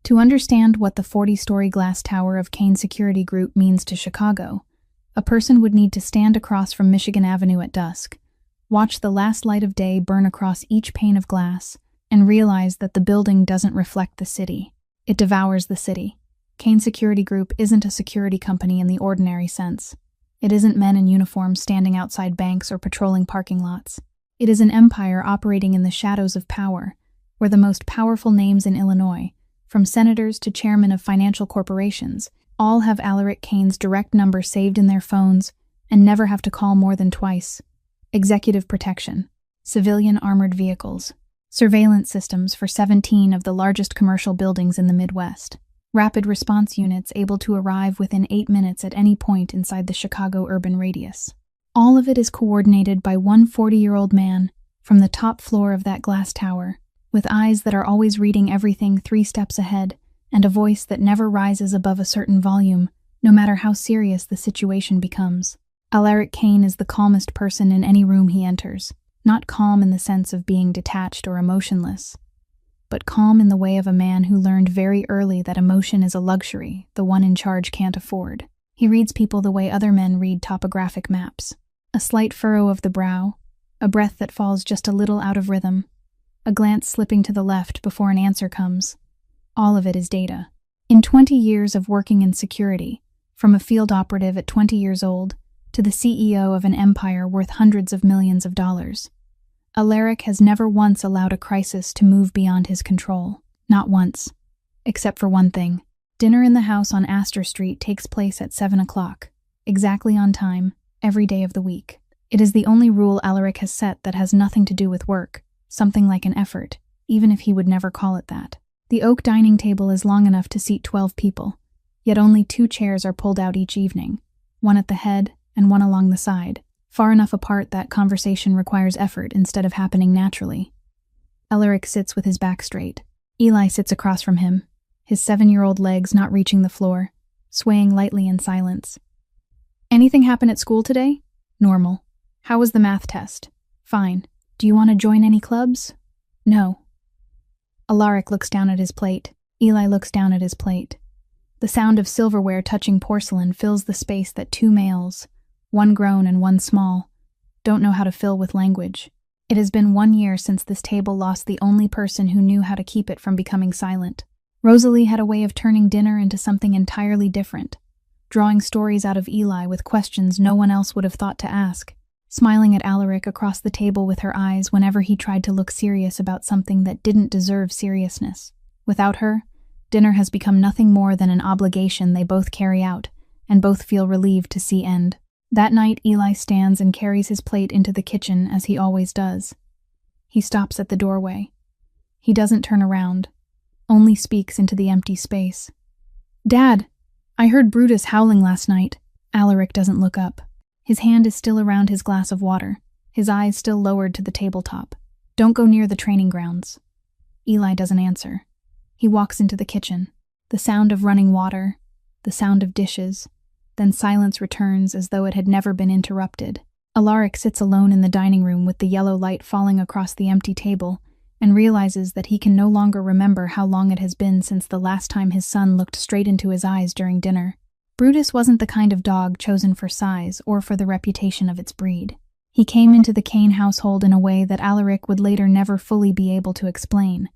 To understand what the 40-story glass tower of Kane Security Group means to Chicago, a person would need to stand across from Michigan Avenue at dusk, watch the last light of day burn across each pane of glass, and realize that the building doesn't reflect the city. It devours the city. Kane Security Group isn't a security company in the ordinary sense. It isn't men in uniform standing outside banks or patrolling parking lots. It is an empire operating in the shadows of power, where the most powerful names in Illinois, from senators to chairmen of financial corporations, all have Alaric Kane's direct number saved in their phones and never have to call more than twice. Executive protection, civilian armored vehicles, surveillance systems for 17 of the largest commercial buildings in the Midwest, rapid response units able to arrive within 8 minutes at any point inside the Chicago urban radius. All of it is coordinated by one 40-year-old man from the top floor of that glass tower, with eyes that are always reading everything 3 steps ahead and a voice that never rises above a certain volume, no matter how serious the situation becomes. Alaric Kane is the calmest person in any room he enters, not calm in the sense of being detached or emotionless, but calm in the way of a man who learned very early that emotion is a luxury the one in charge can't afford. He reads people the way other men read topographic maps. A slight furrow of the brow, a breath that falls just a little out of rhythm, a glance slipping to the left before an answer comes. All of it is data. In 20 years of working in security, from a field operative at 20 years old to the CEO of an empire worth hundreds of millions of dollars, Alaric has never once allowed a crisis to move beyond his control. Not once. Except for one thing. Dinner in the house on Astor Street takes place at 7 o'clock, exactly on time, every day of the week. It is the only rule Alaric has set that has nothing to do with work, something like an effort, even if he would never call it that. The oak dining table is long enough to seat 12 people, yet only 2 chairs are pulled out each evening, one at the head and one along the side, far enough apart that conversation requires effort instead of happening naturally. Alaric sits with his back straight. Eli sits across from him, his 7-year-old legs not reaching the floor, swaying lightly in silence. Anything happen at school today? Normal. How was the math test? Fine. Do you want to join any clubs? No. Alaric looks down at his plate. Eli looks down at his plate. The sound of silverware touching porcelain fills the space that 2 males, one grown and one small, don't know how to fill with language. It has been 1 year since this table lost the only person who knew how to keep it from becoming silent. Rosalie had a way of turning dinner into something entirely different, drawing stories out of Eli with questions no one else would have thought to ask, smiling at Alaric across the table with her eyes whenever he tried to look serious about something that didn't deserve seriousness. Without her, dinner has become nothing more than an obligation they both carry out, and both feel relieved to see end. That night, Eli stands and carries his plate into the kitchen as he always does. He stops at the doorway. He doesn't turn around, only speaks into the empty space. Dad, I heard Brutus howling last night. Alaric doesn't look up. His hand is still around his glass of water, his eyes still lowered to the tabletop. Don't go near the training grounds. Eli doesn't answer. He walks into the kitchen. The sound of running water, the sound of dishes. Then silence returns as though it had never been interrupted. Alaric sits alone in the dining room with the yellow light falling across the empty table and realizes that he can no longer remember how long it has been since the last time his son looked straight into his eyes during dinner. Brutus wasn't the kind of dog chosen for size or for the reputation of its breed. He came into the Kane household in a way that Alaric would later never fully be able to explain,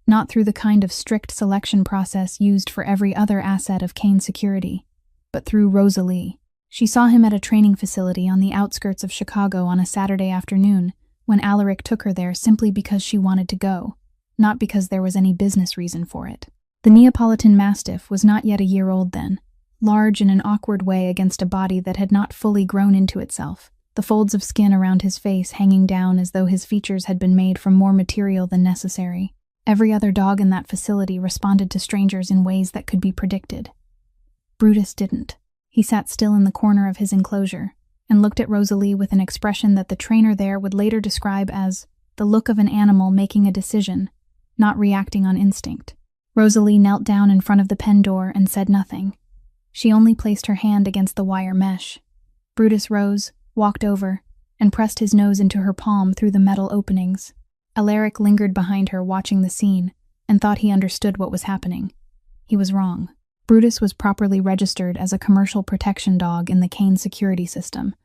not through the kind of strict selection process used for every other asset of Kane Security, but through Rosalie. She saw him at a training facility on the outskirts of Chicago on a Saturday afternoon when Alaric took her there simply because she wanted to go, not because there was any business reason for it. The Neapolitan Mastiff was not yet a year old then, large in an awkward way against a body that had not fully grown into itself, the folds of skin around his face hanging down as though his features had been made from more material than necessary. Every other dog in that facility responded to strangers in ways that could be predicted. Brutus didn't. He sat still in the corner of his enclosure and looked at Rosalie with an expression that the trainer there would later describe as the look of an animal making a decision, not reacting on instinct. Rosalie knelt down in front of the pen door and said nothing. She only placed her hand against the wire mesh. Brutus rose, walked over, and pressed his nose into her palm through the metal openings. Alaric lingered behind her watching the scene and thought he understood what was happening. He was wrong. Brutus was properly registered as a commercial protection dog in the Kane security system,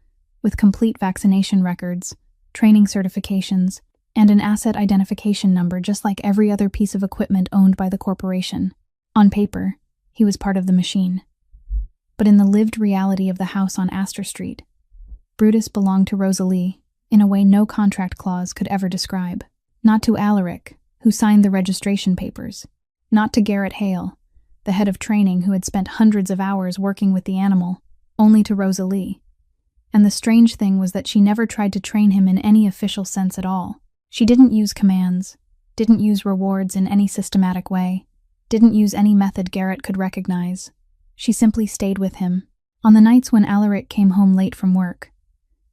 with complete vaccination records, training certifications, and an asset identification number just like every other piece of equipment owned by the corporation. On paper, he was part of the machine. But in the lived reality of the house on Astor Street, Brutus belonged to Rosalie in a way no contract clause could ever describe. Not to Alaric, who signed the registration papers. Not to Garrett Hale, the head of training who had spent hundreds of hours working with the animal, only to Rosalie. And the strange thing was that she never tried to train him in any official sense at all. She didn't use commands, didn't use rewards in any systematic way, didn't use any method Garrett could recognize. She simply stayed with him. On the nights when Alaric came home late from work,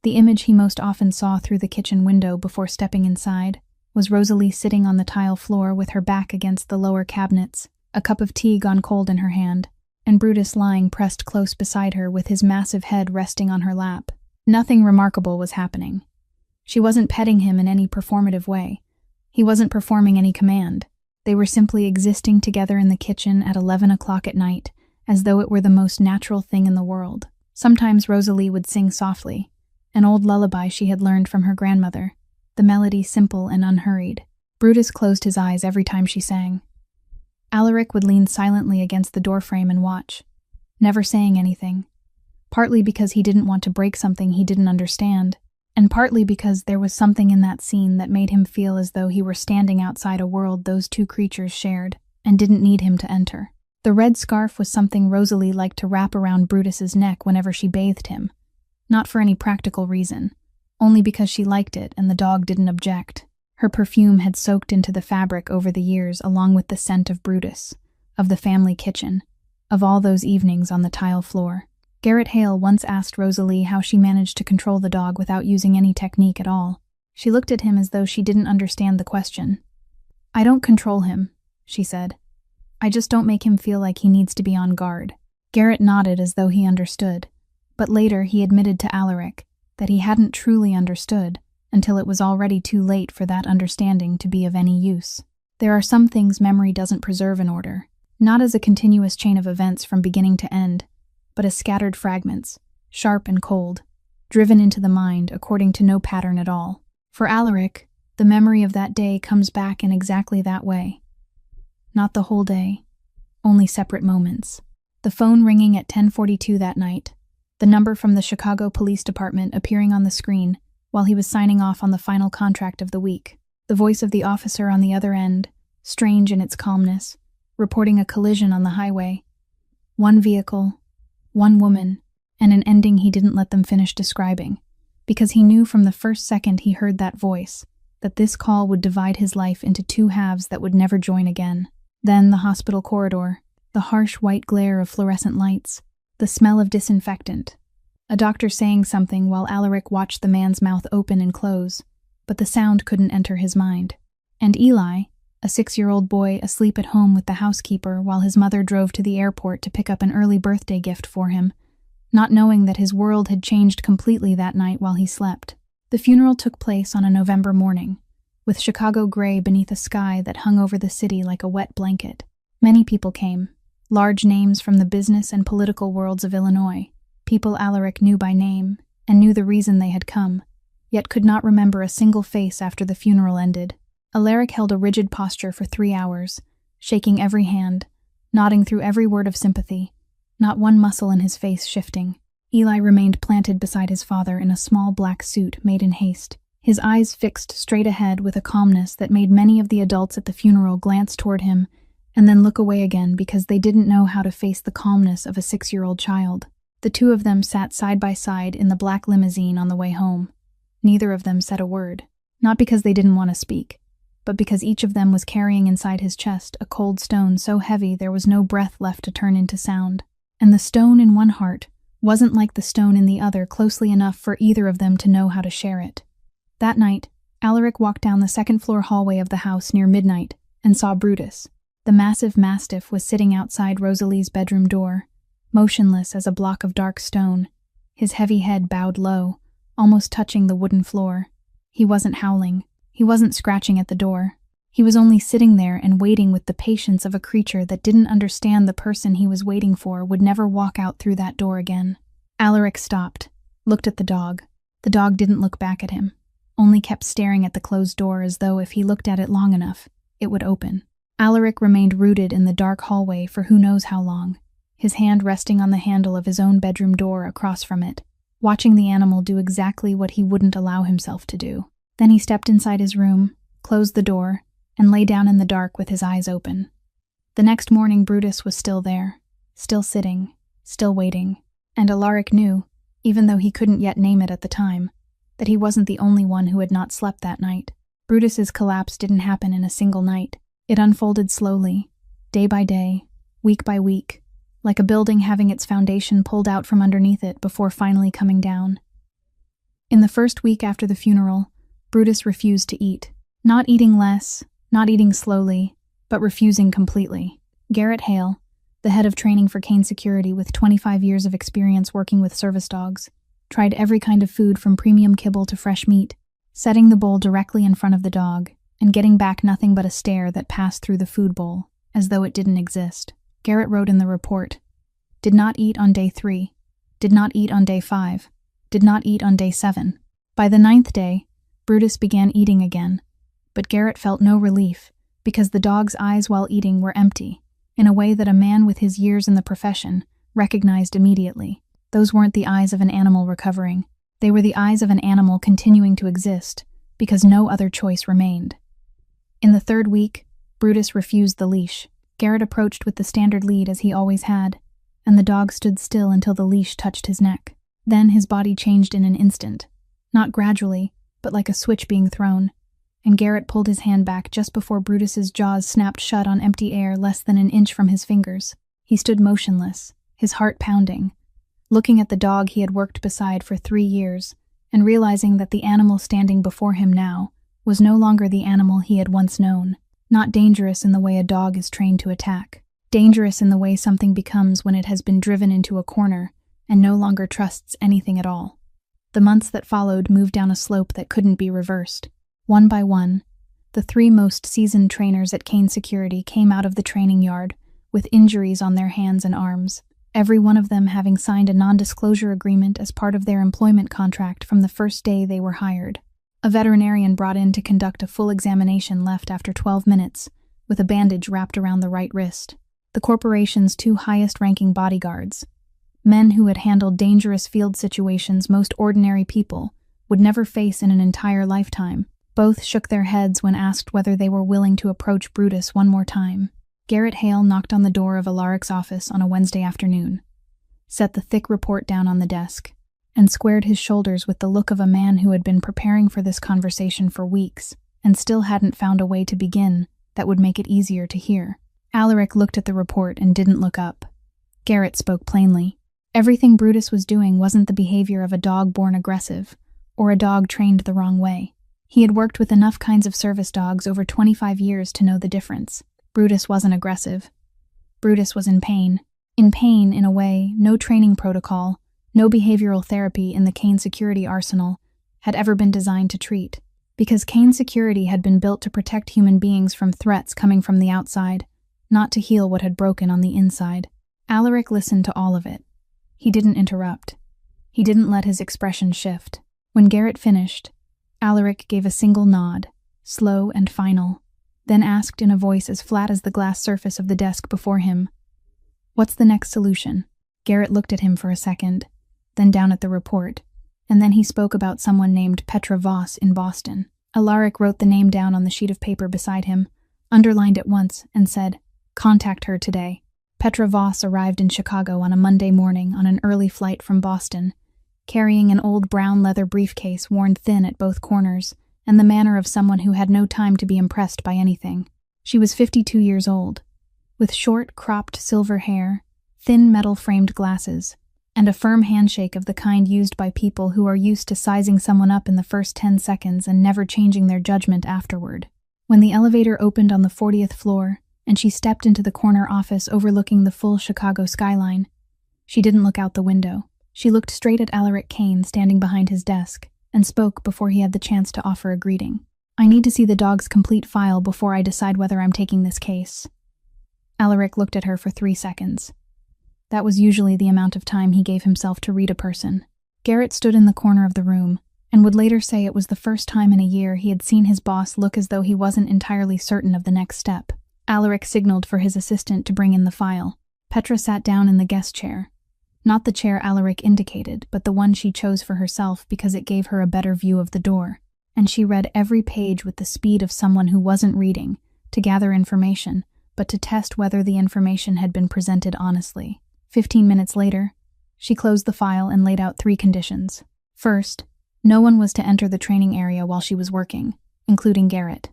the image he most often saw through the kitchen window before stepping inside was Rosalie sitting on the tile floor with her back against the lower cabinets, a cup of tea gone cold in her hand, and Brutus lying pressed close beside her with his massive head resting on her lap. Nothing remarkable was happening. She wasn't petting him in any performative way. He wasn't performing any command. They were simply existing together in the kitchen at 11 o'clock at night, as though it were the most natural thing in the world. Sometimes Rosalie would sing softly, an old lullaby she had learned from her grandmother, the melody simple and unhurried. Brutus closed his eyes every time she sang. Alaric would lean silently against the doorframe and watch, never saying anything, partly because he didn't want to break something he didn't understand, and partly because there was something in that scene that made him feel as though he were standing outside a world those two creatures shared and didn't need him to enter. The red scarf was something Rosalie liked to wrap around Brutus's neck whenever she bathed him, not for any practical reason, only because she liked it and the dog didn't object. Her perfume had soaked into the fabric over the years along with the scent of Brutus, of the family kitchen, of all those evenings on the tile floor. Garrett Hale once asked Rosalie how she managed to control the dog without using any technique at all. She looked at him as though she didn't understand the question. "I don't control him," she said. "I just don't make him feel like he needs to be on guard." Garrett nodded as though he understood, but later he admitted to Alaric that he hadn't truly understood until it was already too late for that understanding to be of any use. There are some things memory doesn't preserve in order, not as a continuous chain of events from beginning to end, but as scattered fragments, sharp and cold, driven into the mind according to no pattern at all. For Alaric, the memory of that day comes back in exactly that way. Not the whole day, only separate moments. The phone ringing at 10:42 that night, the number from the Chicago Police Department appearing on the screen while he was signing off on the final contract of the week. The voice of the officer on the other end, strange in its calmness, reporting a collision on the highway. One vehicle, one woman, and an ending he didn't let them finish describing, because he knew from the first second he heard that voice that this call would divide his life into two halves that would never join again. Then the hospital corridor, the harsh white glare of fluorescent lights, the smell of disinfectant. A doctor saying something while Alaric watched the man's mouth open and close, but the sound couldn't enter his mind. And Eli, a 6-year-old boy asleep at home with the housekeeper while his mother drove to the airport to pick up an early birthday gift for him, not knowing that his world had changed completely that night while he slept. The funeral took place on a November morning, with Chicago gray beneath a sky that hung over the city like a wet blanket. Many people came, large names from the business and political worlds of Illinois, people Alaric knew by name and knew the reason they had come, yet could not remember a single face after the funeral ended. Alaric held a rigid posture for 3 hours, shaking every hand, nodding through every word of sympathy, not one muscle in his face shifting. Eli remained planted beside his father in a small black suit made in haste, his eyes fixed straight ahead with a calmness that made many of the adults at the funeral glance toward him and then look away again because they didn't know how to face the calmness of a 6-year-old child. The two of them sat side by side in the black limousine on the way home. Neither of them said a word, not because they didn't want to speak, but because each of them was carrying inside his chest a cold stone so heavy there was no breath left to turn into sound. And the stone in one heart wasn't like the stone in the other closely enough for either of them to know how to share it. That night, Alaric walked down the second-floor hallway of the house near midnight and saw Brutus. The massive mastiff was sitting outside Rosalie's bedroom door, motionless as a block of dark stone, his heavy head bowed low, almost touching the wooden floor. He wasn't howling. He wasn't scratching at the door. He was only sitting there and waiting with the patience of a creature that didn't understand the person he was waiting for would never walk out through that door again. Alaric stopped, looked at the dog. The dog didn't look back at him, only kept staring at the closed door as though if he looked at it long enough, it would open. Alaric remained rooted in the dark hallway for who knows how long, his hand resting on the handle of his own bedroom door across from it, watching the animal do exactly what he wouldn't allow himself to do. Then he stepped inside his room, closed the door, and lay down in the dark with his eyes open. The next morning Brutus was still there, still sitting, still waiting, and Alaric knew, even though he couldn't yet name it at the time, that he wasn't the only one who had not slept that night. Brutus's collapse didn't happen in a single night. It unfolded slowly, day by day, week by week, like a building having its foundation pulled out from underneath it before finally coming down. In the first week after the funeral, Brutus refused to eat. Not eating less, not eating slowly, but refusing completely. Garrett Hale, the head of training for Kane Security with 25 years of experience working with service dogs, tried every kind of food from premium kibble to fresh meat, setting the bowl directly in front of the dog, and getting back nothing but a stare that passed through the food bowl, as though it didn't exist. Garrett wrote in the report, "Did not eat on day 3, did not eat on day 5, did not eat on day 7. By the 9th day, Brutus began eating again, but Garrett felt no relief because the dog's eyes while eating were empty, in a way that a man with his years in the profession recognized immediately. Those weren't the eyes of an animal recovering. They were the eyes of an animal continuing to exist because no other choice remained. In the 3rd week, Brutus refused the leash. Garrett approached with the standard lead as he always had, and the dog stood still until the leash touched his neck. Then his body changed in an instant, not gradually, but like a switch being thrown, and Garrett pulled his hand back just before Brutus's jaws snapped shut on empty air less than an inch from his fingers. He stood motionless, his heart pounding, looking at the dog he had worked beside for 3 years, and realizing that the animal standing before him now was no longer the animal he had once known. Not dangerous in the way a dog is trained to attack. Dangerous in the way something becomes when it has been driven into a corner and no longer trusts anything at all. The months that followed moved down a slope that couldn't be reversed. One by one, the 3 most seasoned trainers at Kane Security came out of the training yard with injuries on their hands and arms, every one of them having signed a non-disclosure agreement as part of their employment contract from the first day they were hired. A veterinarian brought in to conduct a full examination left after 12 minutes, with a bandage wrapped around the right wrist. The corporation's 2 highest-ranking bodyguards, men who had handled dangerous field situations most ordinary people would never face in an entire lifetime, both shook their heads when asked whether they were willing to approach Brutus one more time. Garrett Hale knocked on the door of Alaric's office on a Wednesday afternoon, set the thick report down on the desk, and squared his shoulders with the look of a man who had been preparing for this conversation for weeks and still hadn't found a way to begin that would make it easier to hear. Alaric looked at the report and didn't look up. Garrett spoke plainly. Everything Brutus was doing wasn't the behavior of a dog born aggressive, or a dog trained the wrong way. He had worked with enough kinds of service dogs over 25 years to know the difference. Brutus wasn't aggressive. Brutus was in pain. In pain, in a way, no training protocol, no behavioral therapy in the Kane Security arsenal had ever been designed to treat, because Kane Security had been built to protect human beings from threats coming from the outside, not to heal what had broken on the inside. Alaric listened to all of it. He didn't interrupt. He didn't let his expression shift. When Garrett finished, Alaric gave a single nod, slow and final, then asked in a voice as flat as the glass surface of the desk before him, "What's the next solution?" Garrett looked at him for a second, then down at the report, and then he spoke about someone named Petra Voss in Boston. Alaric wrote the name down on the sheet of paper beside him, underlined it once, and said, "Contact her today." Petra Voss arrived in Chicago on a Monday morning on an early flight from Boston, carrying an old brown leather briefcase worn thin at both corners, and the manner of someone who had no time to be impressed by anything. She was 52 years old, with short, cropped silver hair, thin metal-framed glasses, and a firm handshake of the kind used by people who are used to sizing someone up in the first 10 seconds and never changing their judgment afterward. When the elevator opened on the 40th floor, and she stepped into the corner office overlooking the full Chicago skyline, she didn't look out the window. She looked straight at Alaric Kane standing behind his desk, and spoke before he had the chance to offer a greeting. I need to see the dog's complete file before I decide whether I'm taking this case. Alaric looked at her for 3 seconds. That was usually the amount of time he gave himself to read a person. Garrett stood in the corner of the room, and would later say it was the first time in a year he had seen his boss look as though he wasn't entirely certain of the next step. Alaric signaled for his assistant to bring in the file. Petra sat down in the guest chair. Not the chair Alaric indicated, but the one she chose for herself because it gave her a better view of the door. And she read every page with the speed of someone who wasn't reading, to gather information, but to test whether the information had been presented honestly. 15 minutes later, she closed the file and laid out 3 conditions. First, no one was to enter the training area while she was working, including Garrett.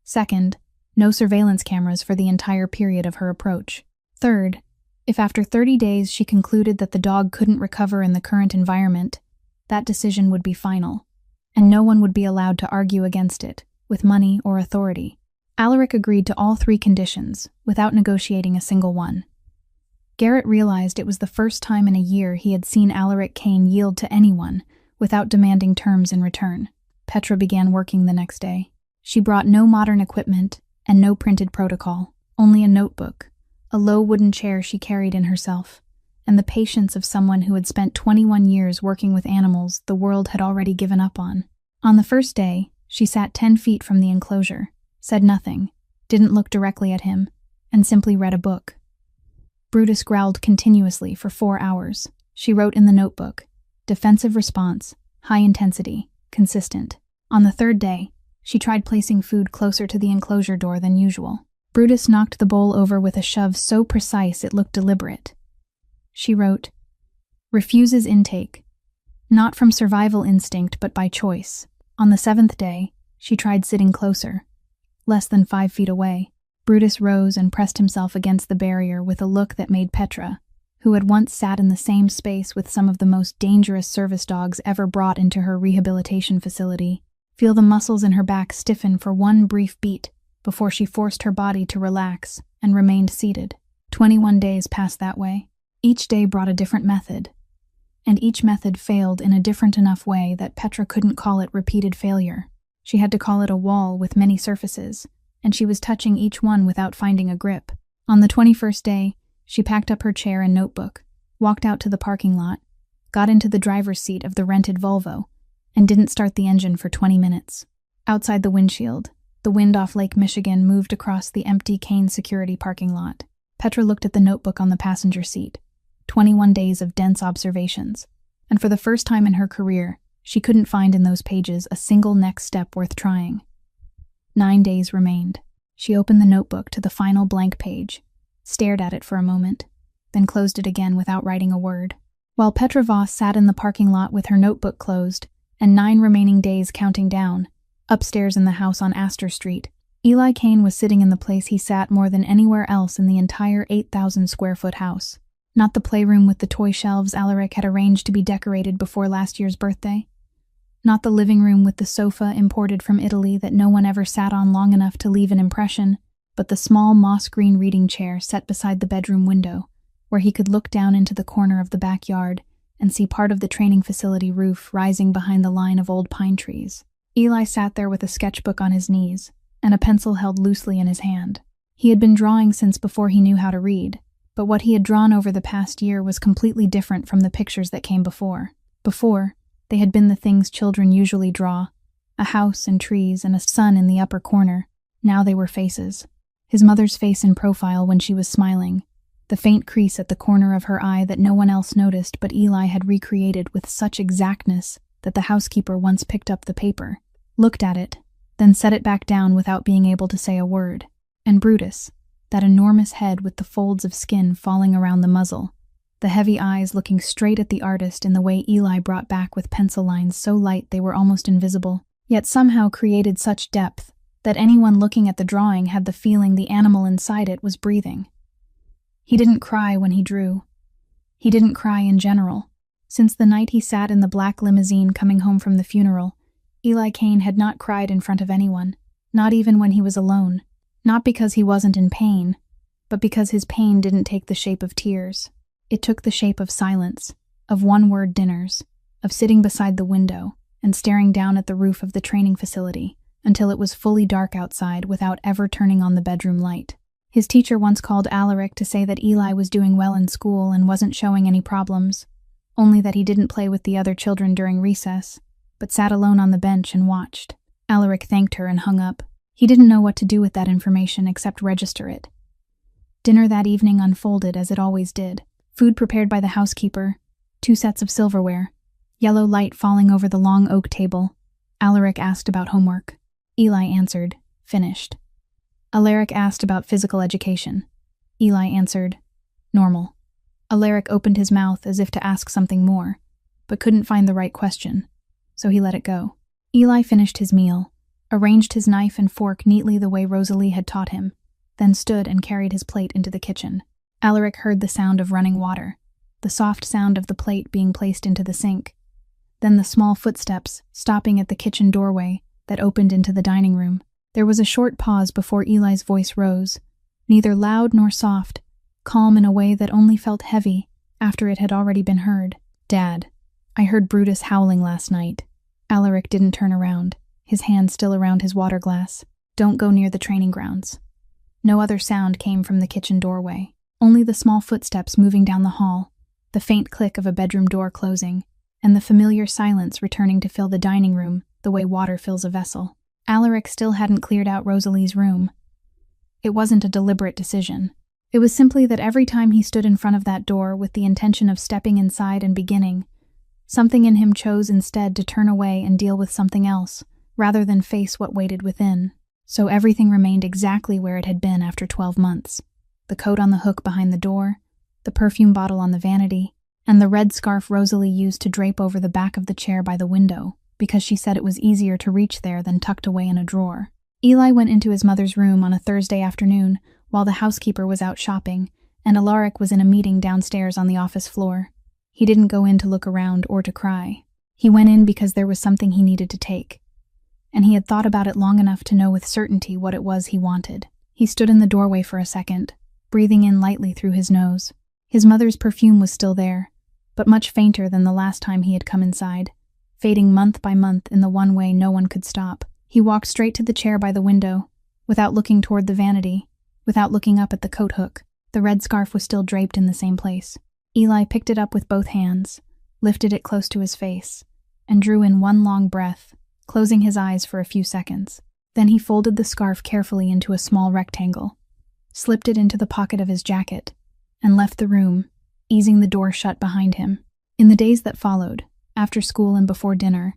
Second, no surveillance cameras for the entire period of her approach. Third, if after 30 days she concluded that the dog couldn't recover in the current environment, that decision would be final, and no one would be allowed to argue against it, with money or authority. Alaric agreed to all 3 conditions, without negotiating a single one. Garrett realized it was the first time in a year he had seen Alaric Kane yield to anyone, without demanding terms in return. Petra began working the next day. She brought no modern equipment and no printed protocol, only a notebook, a low wooden chair she carried in herself, and the patience of someone who had spent 21 years working with animals the world had already given up on. On the first day, she sat 10 feet from the enclosure, said nothing, didn't look directly at him, and simply read a book. Brutus growled continuously for 4 hours. She wrote in the notebook, defensive response, high intensity, consistent. On the 3rd day, she tried placing food closer to the enclosure door than usual. Brutus knocked the bowl over with a shove so precise it looked deliberate. She wrote, refuses intake, not from survival instinct but by choice. On the 7th day, she tried sitting closer, less than 5 feet away. Brutus rose and pressed himself against the barrier with a look that made Petra, who had once sat in the same space with some of the most dangerous service dogs ever brought into her rehabilitation facility, feel the muscles in her back stiffen for one brief beat before she forced her body to relax and remained seated. 21 days passed that way. Each day brought a different method, and each method failed in a different enough way that Petra couldn't call it repeated failure. She had to call it a wall with many surfaces, and she was touching each one without finding a grip. On the 21st day, she packed up her chair and notebook, walked out to the parking lot, got into the driver's seat of the rented Volvo, and didn't start the engine for 20 minutes. Outside the windshield, the wind off Lake Michigan moved across the empty Kane security parking lot. Petra looked at the notebook on the passenger seat. 21 days of dense observations, and for the first time in her career, she couldn't find in those pages a single next step worth trying. 9 days remained. She opened the notebook to the final blank page, stared at it for a moment, then closed it again without writing a word. While Petra Voss sat in the parking lot with her notebook closed, and 9 remaining days counting down, upstairs in the house on Astor Street, Eli Kane was sitting in the place he sat more than anywhere else in the entire 8,000-square-foot house. Not the playroom with the toy shelves Alaric had arranged to be decorated before last year's birthday. Not the living room with the sofa imported from Italy that no one ever sat on long enough to leave an impression, but the small moss-green reading chair set beside the bedroom window, where he could look down into the corner of the backyard and see part of the training facility roof rising behind the line of old pine trees. Eli sat there with a sketchbook on his knees and a pencil held loosely in his hand. He had been drawing since before he knew how to read, but what he had drawn over the past year was completely different from the pictures that came before. Before, they had been the things children usually draw, a house and trees and a sun in the upper corner. Now they were faces. His mother's face in profile when she was smiling, the faint crease at the corner of her eye that no one else noticed but Eli had recreated with such exactness that the housekeeper once picked up the paper, looked at it, then set it back down without being able to say a word. And Brutus, that enormous head with the folds of skin falling around the muzzle, the heavy eyes looking straight at the artist in the way Eli brought back with pencil lines so light they were almost invisible, yet somehow created such depth that anyone looking at the drawing had the feeling the animal inside it was breathing. He didn't cry when he drew. He didn't cry in general. Since the night he sat in the black limousine coming home from the funeral, Eli Kane had not cried in front of anyone, not even when he was alone. Not because he wasn't in pain, but because his pain didn't take the shape of tears. It took the shape of silence, of one-word dinners, of sitting beside the window and staring down at the roof of the training facility until it was fully dark outside without ever turning on the bedroom light. His teacher once called Alaric to say that Eli was doing well in school and wasn't showing any problems, only that he didn't play with the other children during recess, but sat alone on the bench and watched. Alaric thanked her and hung up. He didn't know what to do with that information except register it. Dinner that evening unfolded as it always did. Food prepared by the housekeeper, 2 sets of silverware, yellow light falling over the long oak table. Alaric asked about homework. Eli answered, "Finished." Alaric asked about physical education. Eli answered, "Normal." Alaric opened his mouth as if to ask something more, but couldn't find the right question, so he let it go. Eli finished his meal, arranged his knife and fork neatly the way Rosalie had taught him, then stood and carried his plate into the kitchen. Alaric heard the sound of running water, the soft sound of the plate being placed into the sink, then the small footsteps stopping at the kitchen doorway that opened into the dining room. There was a short pause before Eli's voice rose, neither loud nor soft, calm in a way that only felt heavy after it had already been heard. "Dad, I heard Brutus howling last night." Alaric didn't turn around, his hand still around his water glass. "Don't go near the training grounds." No other sound came from the kitchen doorway, only the small footsteps moving down the hall, the faint click of a bedroom door closing, and the familiar silence returning to fill the dining room the way water fills a vessel. Alaric still hadn't cleared out Rosalie's room. It wasn't a deliberate decision. It was simply that every time he stood in front of that door with the intention of stepping inside and beginning, something in him chose instead to turn away and deal with something else, rather than face what waited within. So everything remained exactly where it had been after 12 months. The coat on the hook behind the door, the perfume bottle on the vanity, and the red scarf Rosalie used to drape over the back of the chair by the window, because she said it was easier to reach there than tucked away in a drawer. Eli went into his mother's room on a Thursday afternoon while the housekeeper was out shopping, and Alaric was in a meeting downstairs on the office floor. He didn't go in to look around or to cry. He went in because there was something he needed to take, and he had thought about it long enough to know with certainty what it was he wanted. He stood in the doorway for a second, breathing in lightly through his nose. His mother's perfume was still there, but much fainter than the last time he had come inside, fading month by month in the one way no one could stop. He walked straight to the chair by the window, without looking toward the vanity, without looking up at the coat hook. The red scarf was still draped in the same place. Eli picked it up with both hands, lifted it close to his face, and drew in one long breath, closing his eyes for a few seconds. Then he folded the scarf carefully into a small rectangle, slipped it into the pocket of his jacket, and left the room, easing the door shut behind him. In the days that followed, after school and before dinner,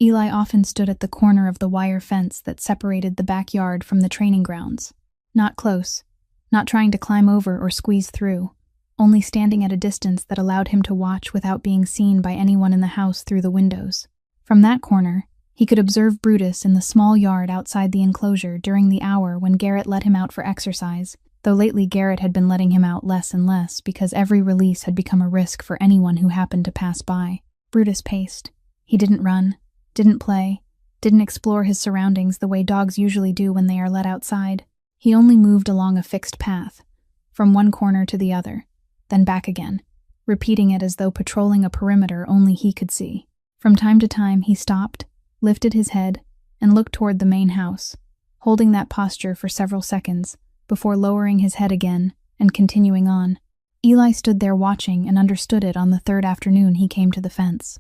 Eli often stood at the corner of the wire fence that separated the backyard from the training grounds. Not close, not trying to climb over or squeeze through, only standing at a distance that allowed him to watch without being seen by anyone in the house through the windows. From that corner, he could observe Brutus in the small yard outside the enclosure during the hour when Garrett let him out for exercise, though lately Garrett had been letting him out less and less because every release had become a risk for anyone who happened to pass by. Brutus paced. He didn't run, didn't play, didn't explore his surroundings the way dogs usually do when they are let outside. He only moved along a fixed path, from one corner to the other, then back again, repeating it as though patrolling a perimeter only he could see. From time to time he stopped, lifted his head, and looked toward the main house, holding that posture for several seconds before lowering his head again and continuing on. Eli stood there watching and understood it on the third afternoon he came to the fence.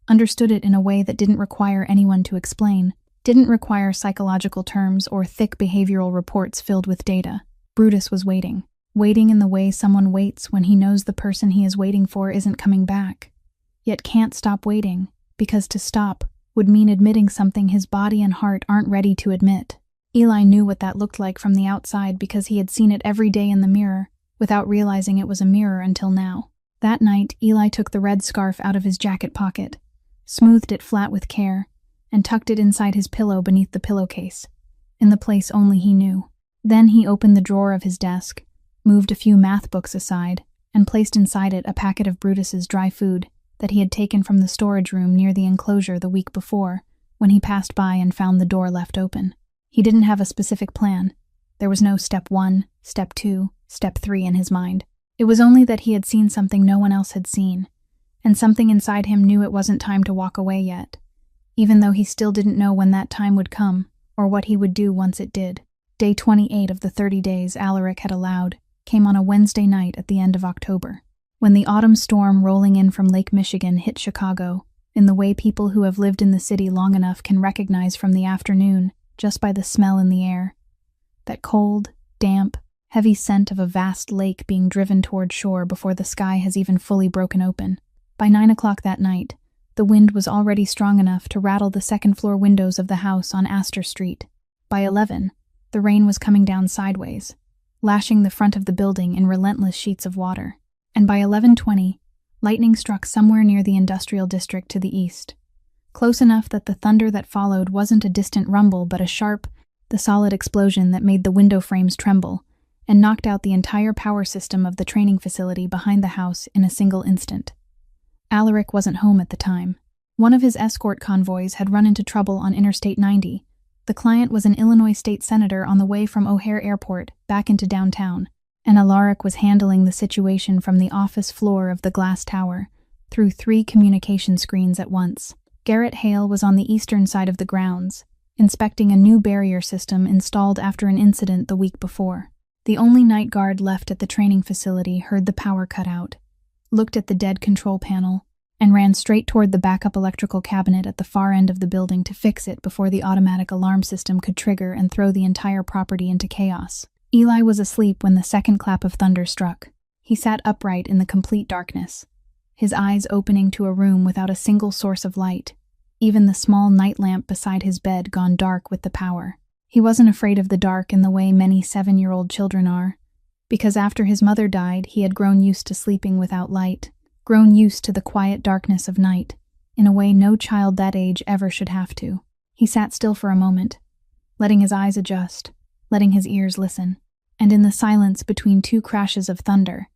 Understood it in a way that didn't require anyone to explain, didn't require psychological terms or thick behavioral reports filled with data. Brutus was waiting in the way someone waits when he knows the person he is waiting for isn't coming back, yet can't stop waiting, because to stop would mean admitting something his body and heart aren't ready to admit. Eli knew what that looked like from the outside because he had seen it every day in the mirror, without realizing it was a mirror until now. That night, Eli took the red scarf out of his jacket pocket, smoothed it flat with care, and tucked it inside his pillow beneath the pillowcase, in the place only he knew. Then he opened the drawer of his desk, moved a few math books aside, and placed inside it a packet of Brutus's dry food that he had taken from the storage room near the enclosure the week before, when he passed by and found the door left open. He didn't have a specific plan. There was no step 1, step 2, step 3 in his mind. It was only that he had seen something no one else had seen, and something inside him knew it wasn't time to walk away yet, even though he still didn't know when that time would come or what he would do once it did. Day 28 of the 30 days Alaric had allowed came on a Wednesday night at the end of October, when the autumn storm rolling in from Lake Michigan hit Chicago, in the way people who have lived in the city long enough can recognize from the afternoon just by the smell in the air. That cold, damp, heavy scent of a vast lake being driven toward shore before the sky has even fully broken open. By 9 o'clock that night, the wind was already strong enough to rattle the second-floor windows of the house on Astor Street. By 11, the rain was coming down sideways, lashing the front of the building in relentless sheets of water. And by 11:20, lightning struck somewhere near the industrial district to the east, close enough that the thunder that followed wasn't a distant rumble but a sharp, the solid explosion that made the window frames tremble and knocked out the entire power system of the training facility behind the house in a single instant. Alaric wasn't home at the time. One of his escort convoys had run into trouble on Interstate 90. The client was an Illinois state senator on the way from O'Hare Airport back into downtown, and Alaric was handling the situation from the office floor of the glass tower, through 3 communication screens at once. Garrett Hale was on the eastern side of the grounds, inspecting a new barrier system installed after an incident the week before. The only night guard left at the training facility heard the power cut out, looked at the dead control panel, and ran straight toward the backup electrical cabinet at the far end of the building to fix it before the automatic alarm system could trigger and throw the entire property into chaos. Eli was asleep when the second clap of thunder struck. He sat upright in the complete darkness, his eyes opening to a room without a single source of light, even the small night lamp beside his bed gone dark with the power. He wasn't afraid of the dark in the way many 7-year-old children are, because after his mother died, he had grown used to sleeping without light, grown used to the quiet darkness of night, in a way no child that age ever should have to. He sat still for a moment, letting his eyes adjust, letting his ears listen, and in the silence between 2 crashes of thunder,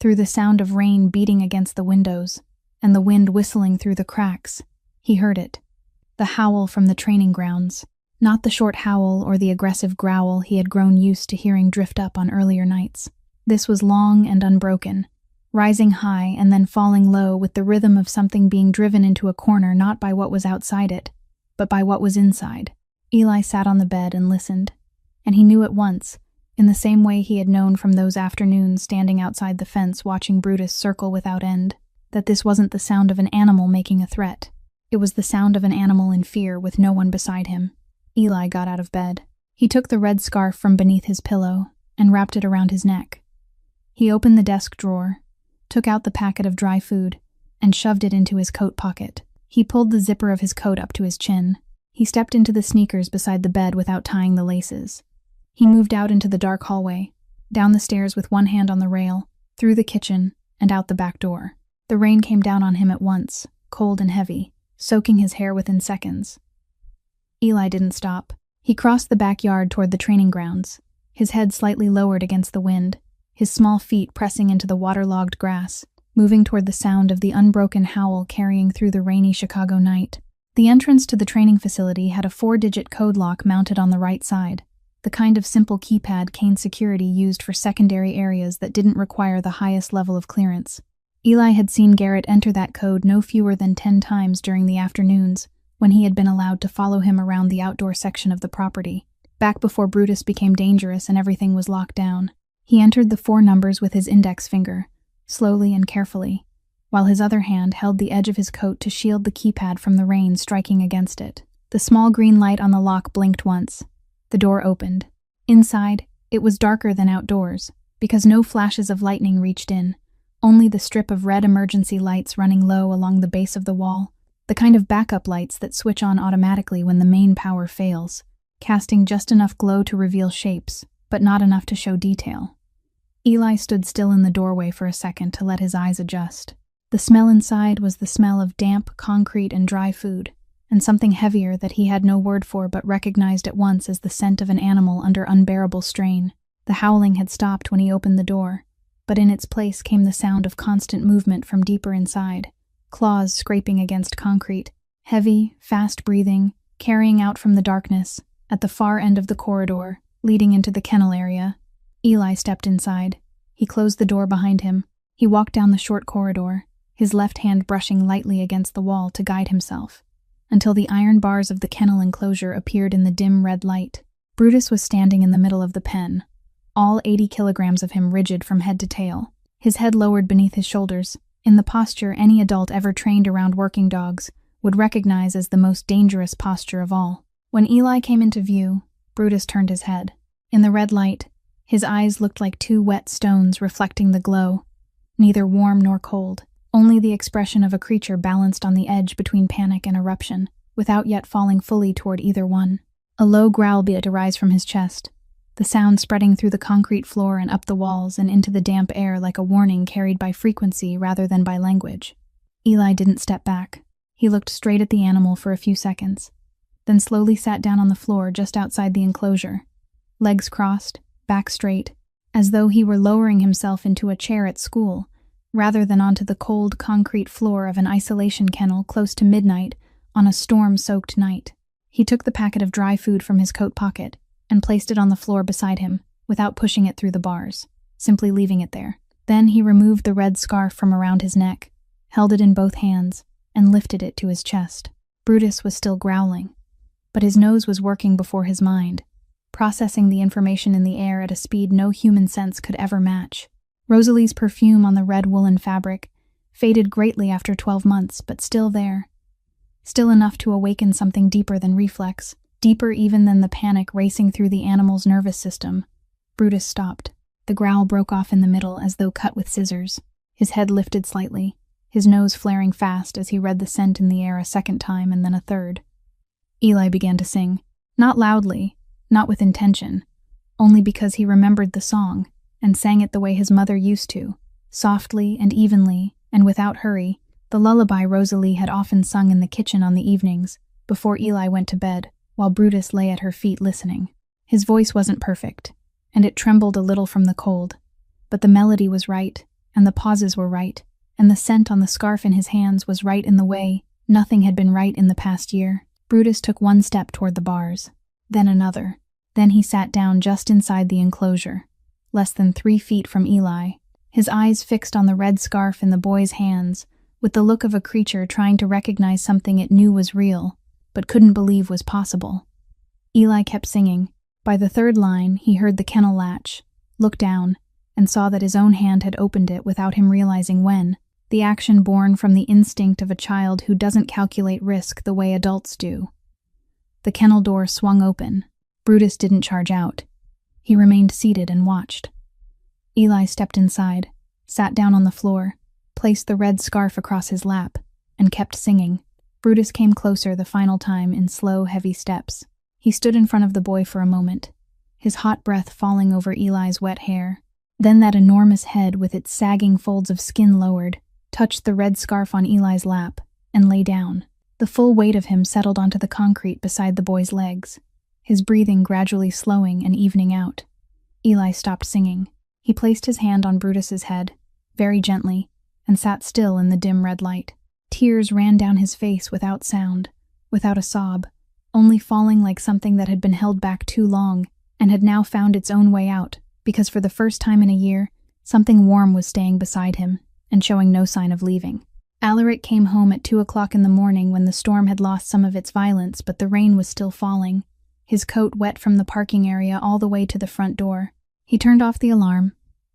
through the sound of rain beating against the windows, and the wind whistling through the cracks, he heard it. The howl from the training grounds, not the short howl or the aggressive growl he had grown used to hearing drift up on earlier nights. This was long and unbroken, rising high and then falling low with the rhythm of something being driven into a corner not by what was outside it, but by what was inside. Eli sat on the bed and listened, and he knew at once, in the same way he had known from those afternoons standing outside the fence watching Brutus circle without end, that this wasn't the sound of an animal making a threat. It was the sound of an animal in fear with no one beside him. Eli got out of bed. He took the red scarf from beneath his pillow and wrapped it around his neck. He opened the desk drawer, took out the packet of dry food, and shoved it into his coat pocket. He pulled the zipper of his coat up to his chin. He stepped into the sneakers beside the bed without tying the laces. He moved out into the dark hallway, down the stairs with one hand on the rail, through the kitchen, and out the back door. The rain came down on him at once, cold and heavy, soaking his hair within seconds. Eli didn't stop. He crossed the backyard toward the training grounds, his head slightly lowered against the wind, his small feet pressing into the waterlogged grass, moving toward the sound of the unbroken howl carrying through the rainy Chicago night. The entrance to the training facility had a 4-digit code lock mounted on the right side, the kind of simple keypad Kane Security used for secondary areas that didn't require the highest level of clearance. Eli had seen Garrett enter that code no fewer than 10 times during the afternoons, when he had been allowed to follow him around the outdoor section of the property, back before Brutus became dangerous and everything was locked down. He entered the 4 numbers with his index finger, slowly and carefully, while his other hand held the edge of his coat to shield the keypad from the rain striking against it. The small green light on the lock blinked once. The door opened. Inside, it was darker than outdoors, because no flashes of lightning reached in, only the strip of red emergency lights running low along the base of the wall, the kind of backup lights that switch on automatically when the main power fails, casting just enough glow to reveal shapes, but not enough to show detail. Eli stood still in the doorway for a second to let his eyes adjust. The smell inside was the smell of damp concrete and dry food, and something heavier that he had no word for but recognized at once as the scent of an animal under unbearable strain. The howling had stopped when he opened the door, but in its place came the sound of constant movement from deeper inside, claws scraping against concrete, heavy, fast-breathing, carrying out from the darkness, at the far end of the corridor, leading into the kennel area. Eli stepped inside. He closed the door behind him. He walked down the short corridor, his left hand brushing lightly against the wall to guide himself, until the iron bars of the kennel enclosure appeared in the dim red light. Brutus was standing in the middle of the pen, all 80 kilograms of him rigid from head to tail, his head lowered beneath his shoulders, in the posture any adult ever trained around working dogs would recognize as the most dangerous posture of all. When Eli came into view, Brutus turned his head. In the red light, his eyes looked like two wet stones reflecting the glow, neither warm nor cold, only the expression of a creature balanced on the edge between panic and eruption, without yet falling fully toward either one. A low growl beat arise from his chest, the sound spreading through the concrete floor and up the walls and into the damp air like a warning carried by frequency rather than by language. Eli didn't step back. He looked straight at the animal for a few seconds, then slowly sat down on the floor just outside the enclosure, legs crossed, back straight, as though he were lowering himself into a chair at school, rather than onto the cold concrete floor of an isolation kennel close to midnight on a storm-soaked night. He took the packet of dry food from his coat pocket and placed it on the floor beside him, without pushing it through the bars, simply leaving it there. Then he removed the red scarf from around his neck, held it in both hands, and lifted it to his chest. Brutus was still growling, but his nose was working before his mind, processing the information in the air at a speed no human sense could ever match. Rosalie's perfume on the red woolen fabric faded greatly after 12 months, but still there. Still enough to awaken something deeper than reflex, deeper even than the panic racing through the animal's nervous system. Brutus stopped. The growl broke off in the middle as though cut with scissors. His head lifted slightly, his nose flaring fast as he read the scent in the air a second time and then a third. Eli began to sing, not loudly, not with intention, only because he remembered the song and sang it the way his mother used to, softly and evenly and without hurry, the lullaby Rosalie had often sung in the kitchen on the evenings before Eli went to bed, while Brutus lay at her feet listening. His voice wasn't perfect, and it trembled a little from the cold, but the melody was right, and the pauses were right, and the scent on the scarf in his hands was right in the way nothing had been right in the past year. Brutus took one step toward the bars, then another. Then he sat down just inside the enclosure, less than 3 feet from Eli, his eyes fixed on the red scarf in the boy's hands, with the look of a creature trying to recognize something it knew was real, but couldn't believe was possible. Eli kept singing. By the third line, he heard the kennel latch, looked down, and saw that his own hand had opened it without him realizing when, the action born from the instinct of a child who doesn't calculate risk the way adults do. The kennel door swung open. Brutus didn't charge out. He remained seated and watched. Eli stepped inside, sat down on the floor, placed the red scarf across his lap, and kept singing. Brutus came closer the final time in slow, heavy steps. He stood in front of the boy for a moment, his hot breath falling over Eli's wet hair. Then that enormous head with its sagging folds of skin lowered, touched the red scarf on Eli's lap, and lay down. The full weight of him settled onto the concrete beside the boy's legs, his breathing gradually slowing and evening out. Eli stopped singing. He placed his hand on Brutus's head, very gently, and sat still in the dim red light. Tears ran down his face without sound, without a sob, only falling like something that had been held back too long and had now found its own way out, because for the first time in a year, something warm was staying beside him and showing no sign of leaving. Alaric came home at 2 o'clock in the morning when the storm had lost some of its violence, but the rain was still falling, his coat wet from the parking area all the way to the front door. He turned off the alarm,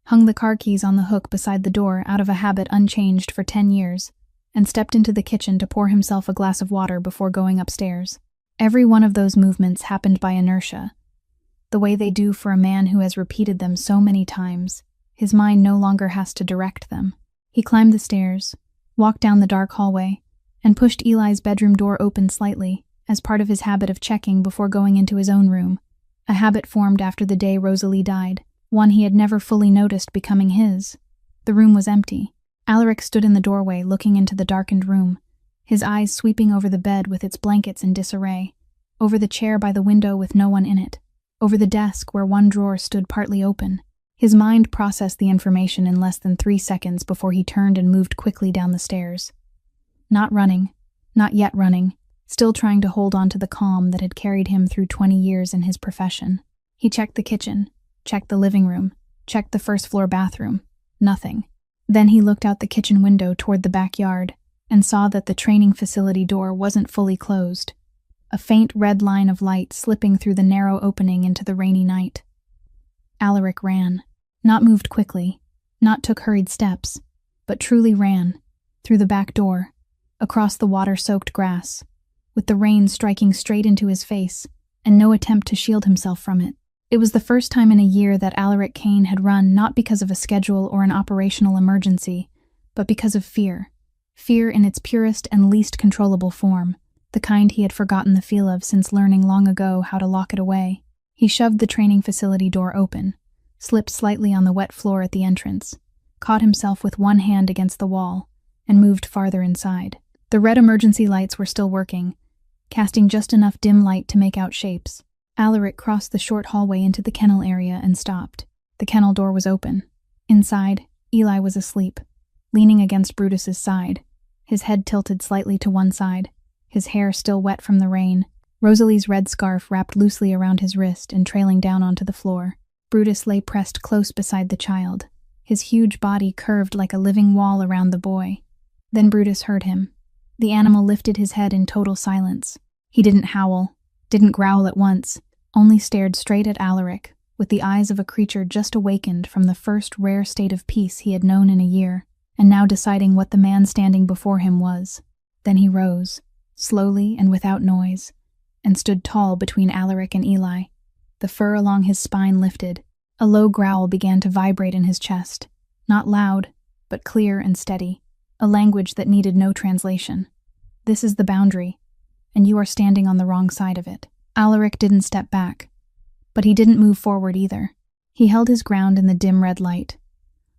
hung the car keys on the hook beside the door out of a habit unchanged for 10 years, and stepped into the kitchen to pour himself a glass of water before going upstairs. Every one of those movements happened by inertia, the way they do for a man who has repeated them so many times. His mind no longer has to direct them. He climbed the stairs, walked down the dark hallway, and pushed Eli's bedroom door open slightly, as part of his habit of checking before going into his own room, a habit formed after the day Rosalie died, one he had never fully noticed becoming his. The room was empty. Alaric stood in the doorway looking into the darkened room, his eyes sweeping over the bed with its blankets in disarray, over the chair by the window with no one in it, over the desk where one drawer stood partly open. His mind processed the information in less than 3 seconds before he turned and moved quickly down the stairs. Not running, not yet running, still trying to hold on to the calm that had carried him through 20 years in his profession. He checked the kitchen, checked the living room, checked the first-floor bathroom. Nothing. Then he looked out the kitchen window toward the backyard, and saw that the training facility door wasn't fully closed, a faint red line of light slipping through the narrow opening into the rainy night. Alaric ran. Not moved quickly, not took hurried steps, but truly ran, through the back door, across the water-soaked grass, with the rain striking straight into his face, and no attempt to shield himself from it. It was the first time in a year that Alaric Kane had run not because of a schedule or an operational emergency, but because of fear. Fear in its purest and least controllable form, the kind he had forgotten the feel of since learning long ago how to lock it away. He shoved the training facility door open, slipped slightly on the wet floor at the entrance, caught himself with one hand against the wall, and moved farther inside. The red emergency lights were still working, casting just enough dim light to make out shapes. Alaric crossed the short hallway into the kennel area and stopped. The kennel door was open. Inside, Eli was asleep, leaning against Brutus's side, his head tilted slightly to one side, his hair still wet from the rain, Rosalie's red scarf wrapped loosely around his wrist and trailing down onto the floor. Brutus lay pressed close beside the child, his huge body curved like a living wall around the boy. Then Brutus heard him. The animal lifted his head in total silence. He didn't howl, didn't growl at once, only stared straight at Alaric, with the eyes of a creature just awakened from the first rare state of peace he had known in a year, and now deciding what the man standing before him was. Then he rose, slowly and without noise, and stood tall between Alaric and Eli. The fur along his spine lifted. A low growl began to vibrate in his chest, not loud, but clear and steady, a language that needed no translation. This is the boundary, and you are standing on the wrong side of it. Alaric didn't step back, but he didn't move forward either. He held his ground in the dim red light,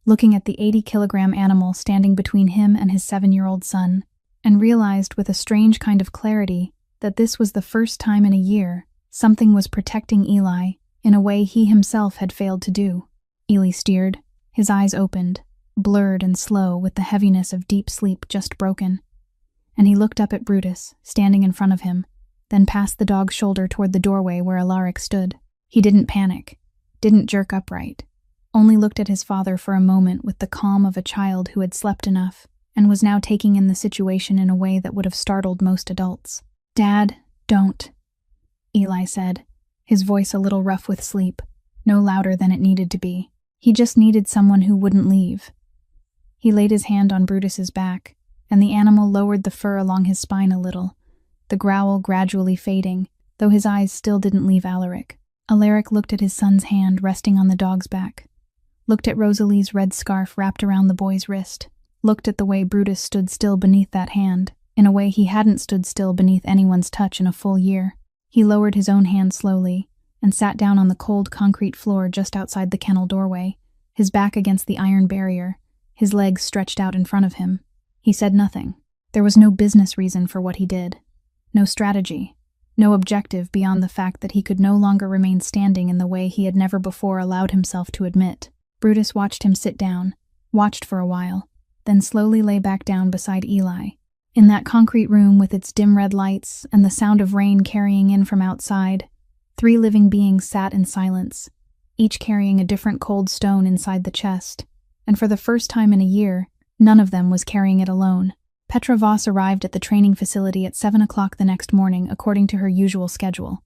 looking at the 80-kilogram animal standing between him and his 7-year-old son, and realized with a strange kind of clarity that this was the first time in a year something was protecting Eli in a way he himself had failed to do. Eli steered, his eyes opened, blurred and slow with the heaviness of deep sleep just broken, and he looked up at Brutus, standing in front of him, then passed the dog's shoulder toward the doorway where Alaric stood. He didn't panic, didn't jerk upright, only looked at his father for a moment with the calm of a child who had slept enough and was now taking in the situation in a way that would have startled most adults. "Dad, don't," Eli said, his voice a little rough with sleep, no louder than it needed to be. He just needed someone who wouldn't leave. He laid his hand on Brutus's back, and the animal lowered the fur along his spine a little, the growl gradually fading, though his eyes still didn't leave Alaric. Alaric looked at his son's hand resting on the dog's back, looked at Rosalie's red scarf wrapped around the boy's wrist, looked at the way Brutus stood still beneath that hand, in a way he hadn't stood still beneath anyone's touch in a full year. He lowered his own hand slowly, and sat down on the cold concrete floor just outside the kennel doorway, his back against the iron barrier, his legs stretched out in front of him. He said nothing. There was no business reason for what he did, no strategy, no objective beyond the fact that he could no longer remain standing in the way he had never before allowed himself to admit. Brutus watched him sit down, watched for a while, then slowly lay back down beside Eli. In that concrete room with its dim red lights and the sound of rain carrying in from outside, 3 living beings sat in silence, each carrying a different cold stone inside the chest, and for the first time in a year, none of them was carrying it alone. Petra Voss arrived at the training facility at 7 o'clock the next morning according to her usual schedule,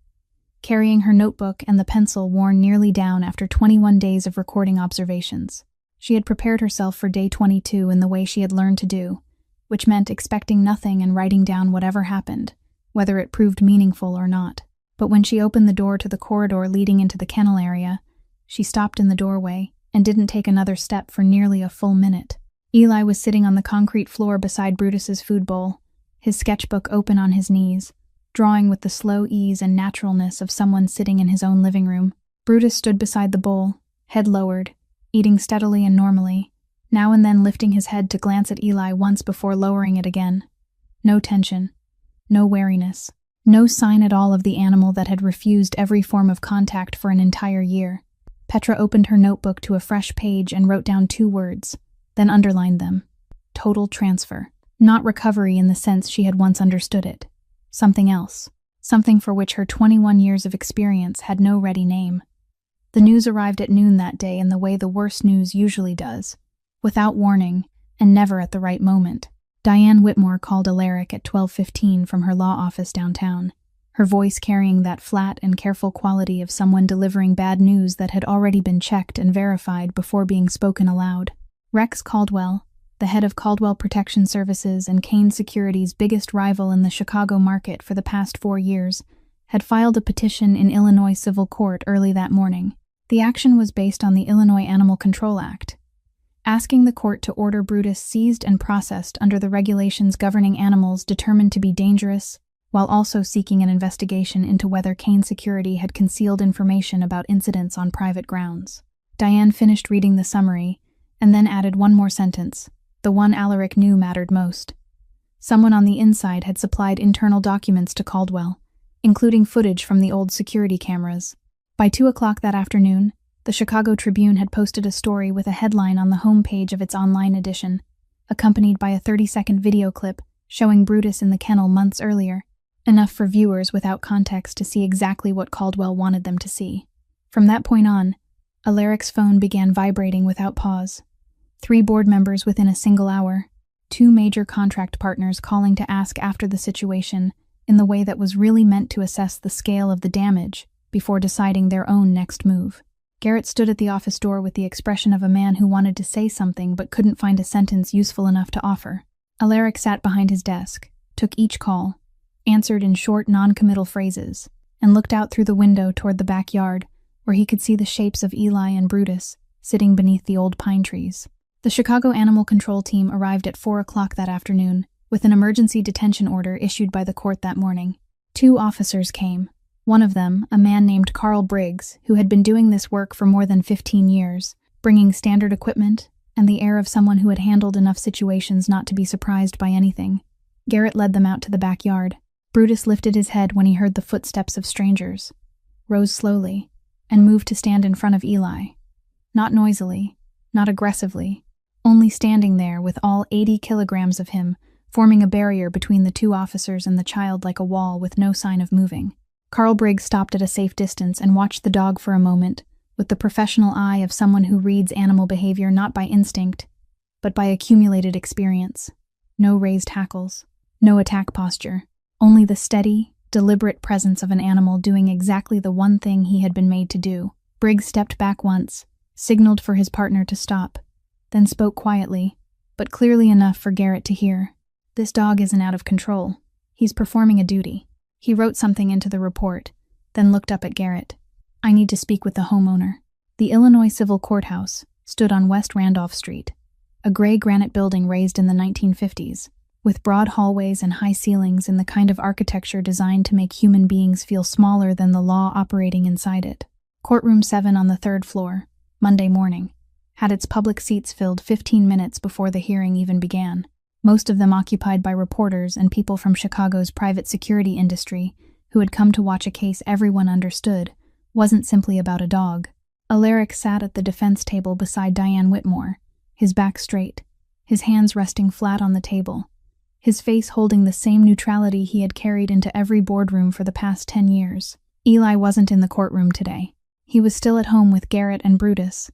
carrying her notebook and the pencil worn nearly down after 21 days of recording observations. She had prepared herself for day 22 in the way she had learned to do, which meant expecting nothing and writing down whatever happened, whether it proved meaningful or not. But when she opened the door to the corridor leading into the kennel area, she stopped in the doorway and didn't take another step for nearly a full minute. Eli was sitting on the concrete floor beside Brutus's food bowl, his sketchbook open on his knees, drawing with the slow ease and naturalness of someone sitting in his own living room. Brutus stood beside the bowl, head lowered, eating steadily and normally, now and then lifting his head to glance at Eli once before lowering it again. No tension, no wariness, no sign at all of the animal that had refused every form of contact for an entire year. Petra opened her notebook to a fresh page and wrote down 2 words, then underlined them. Total transfer. Not recovery in the sense she had once understood it. Something else. Something for which her 21 years of experience had no ready name. The news arrived at noon that day in the way the worst news usually does, without warning and never at the right moment. Diane Whitmore called Alaric at 12:15 from her law office downtown, her voice carrying that flat and careful quality of someone delivering bad news that had already been checked and verified before being spoken aloud. Rex Caldwell, the head of Caldwell Protection Services and Kane Security's biggest rival in the Chicago market for the past 4 years, had filed a petition in Illinois Civil Court early that morning. The action was based on the Illinois Animal Control Act, asking the court to order Brutus seized and processed under the regulations governing animals determined to be dangerous, while also seeking an investigation into whether Kane Security had concealed information about incidents on private grounds. Diane finished reading the summary, and then added one more sentence, the one Alaric knew mattered most. Someone on the inside had supplied internal documents to Caldwell, including footage from the old security cameras. By 2 o'clock that afternoon, the Chicago Tribune had posted a story with a headline on the homepage of its online edition, accompanied by a 30-second video clip showing Brutus in the kennel months earlier, enough for viewers without context to see exactly what Caldwell wanted them to see. From that point on, Alaric's phone began vibrating without pause. 3 board members within a single hour, 2 major contract partners calling to ask after the situation in the way that was really meant to assess the scale of the damage before deciding their own next move. Garrett stood at the office door with the expression of a man who wanted to say something but couldn't find a sentence useful enough to offer. Alaric sat behind his desk, took each call, answered in short, non-committal phrases, and looked out through the window toward the backyard, where he could see the shapes of Eli and Brutus sitting beneath the old pine trees. The Chicago Animal Control Team arrived at 4 o'clock that afternoon, with an emergency detention order issued by the court that morning. 2 officers came. One of them, a man named Carl Briggs, who had been doing this work for more than 15 years, bringing standard equipment and the air of someone who had handled enough situations not to be surprised by anything. Garrett led them out to the backyard. Brutus lifted his head when he heard the footsteps of strangers, rose slowly, and moved to stand in front of Eli. Not noisily, not aggressively, only standing there with all 80 kilograms of him, forming a barrier between the 2 officers and the child like a wall with no sign of moving. Carl Briggs stopped at a safe distance and watched the dog for a moment, with the professional eye of someone who reads animal behavior not by instinct, but by accumulated experience. No raised hackles, no attack posture, only the steady, deliberate presence of an animal doing exactly the one thing he had been made to do. Briggs stepped back once, signaled for his partner to stop, then spoke quietly, but clearly enough for Garrett to hear. "This dog isn't out of control. He's performing a duty." He wrote something into the report, then looked up at Garrett. "I need to speak with the homeowner." The Illinois Civil Courthouse stood on West Randolph Street, a gray granite building raised in the 1950s, with broad hallways and high ceilings in the kind of architecture designed to make human beings feel smaller than the law operating inside it. Courtroom 7 on the 3rd floor, Monday morning, had its public seats filled 15 minutes before the hearing even began, most of them occupied by reporters and people from Chicago's private security industry who had come to watch a case everyone understood wasn't simply about a dog. Alaric sat at the defense table beside Diane Whitmore, his back straight, his hands resting flat on the table, his face holding the same neutrality he had carried into every boardroom for the past 10 years. Eli wasn't in the courtroom today. He was still at home with Garrett and Brutus,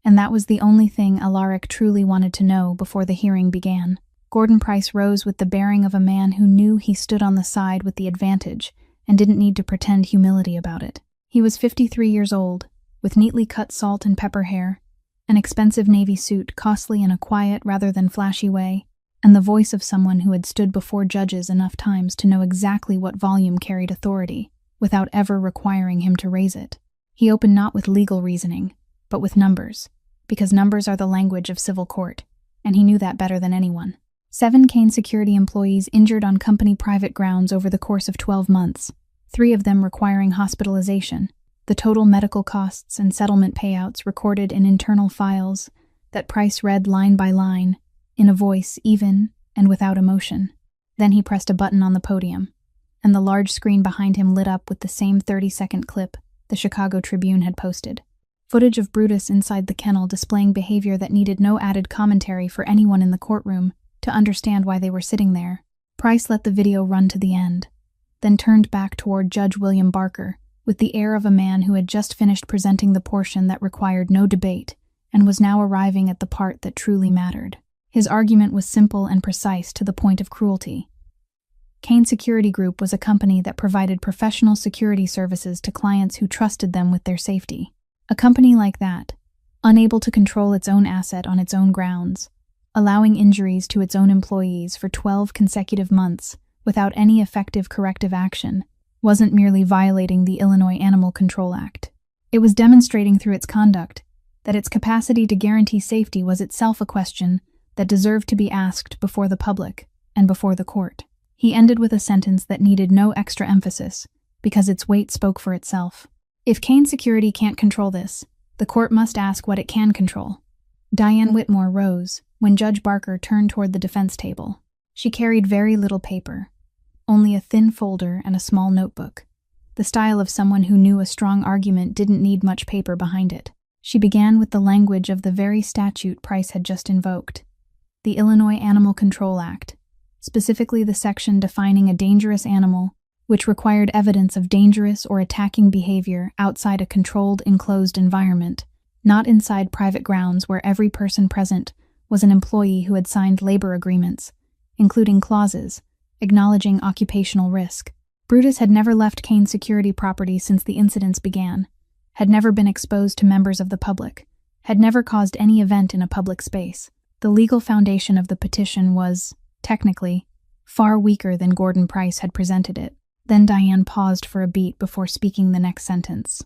and that was the only thing Alaric truly wanted to know before the hearing began. Gordon Price rose with the bearing of a man who knew he stood on the side with the advantage and didn't need to pretend humility about it. He was 53 years old, with neatly cut salt and pepper hair, an expensive navy suit costly in a quiet rather than flashy way, and the voice of someone who had stood before judges enough times to know exactly what volume carried authority, without ever requiring him to raise it. He opened not with legal reasoning, but with numbers, because numbers are the language of civil court, and he knew that better than anyone. 7 Kane Security employees injured on company private grounds over the course of 12 months, 3 of them requiring hospitalization, the total medical costs and settlement payouts recorded in internal files that Price read line by line, in a voice even and without emotion. Then he pressed a button on the podium, and the large screen behind him lit up with the same 30-second clip the Chicago Tribune had posted. Footage of Brutus inside the kennel displaying behavior that needed no added commentary for anyone in the courtroom to understand why they were sitting there. Price let the video run to the end, then turned back toward Judge William Barker with the air of a man who had just finished presenting the portion that required no debate and was now arriving at the part that truly mattered. His argument was simple and precise to the point of cruelty. Kane Security Group was a company that provided professional security services to clients who trusted them with their safety. A company like that, unable to control its own asset on its own grounds, allowing injuries to its own employees for 12 consecutive months without any effective corrective action, wasn't merely violating the Illinois Animal Control Act. It was demonstrating through its conduct that its capacity to guarantee safety was itself a question that deserved to be asked before the public and before the court. He ended with a sentence that needed no extra emphasis because its weight spoke for itself. If Kane Security can't control this, the court must ask what it can control. Diane Whitmore rose when Judge Barker turned toward the defense table. She carried very little paper, only a thin folder and a small notebook, the style of someone who knew a strong argument didn't need much paper behind it. She began with the language of the very statute Price had just invoked, the Illinois Animal Control Act, specifically the section defining a dangerous animal, which required evidence of dangerous or attacking behavior outside a controlled, enclosed environment, not inside private grounds where every person present was an employee who had signed labor agreements, including clauses acknowledging occupational risk. Brutus had never left Kane Security property since the incidents began, had never been exposed to members of the public, had never caused any event in a public space. The legal foundation of the petition was, technically, far weaker than Gordon Price had presented it. Then Diane paused for a beat before speaking the next sentence.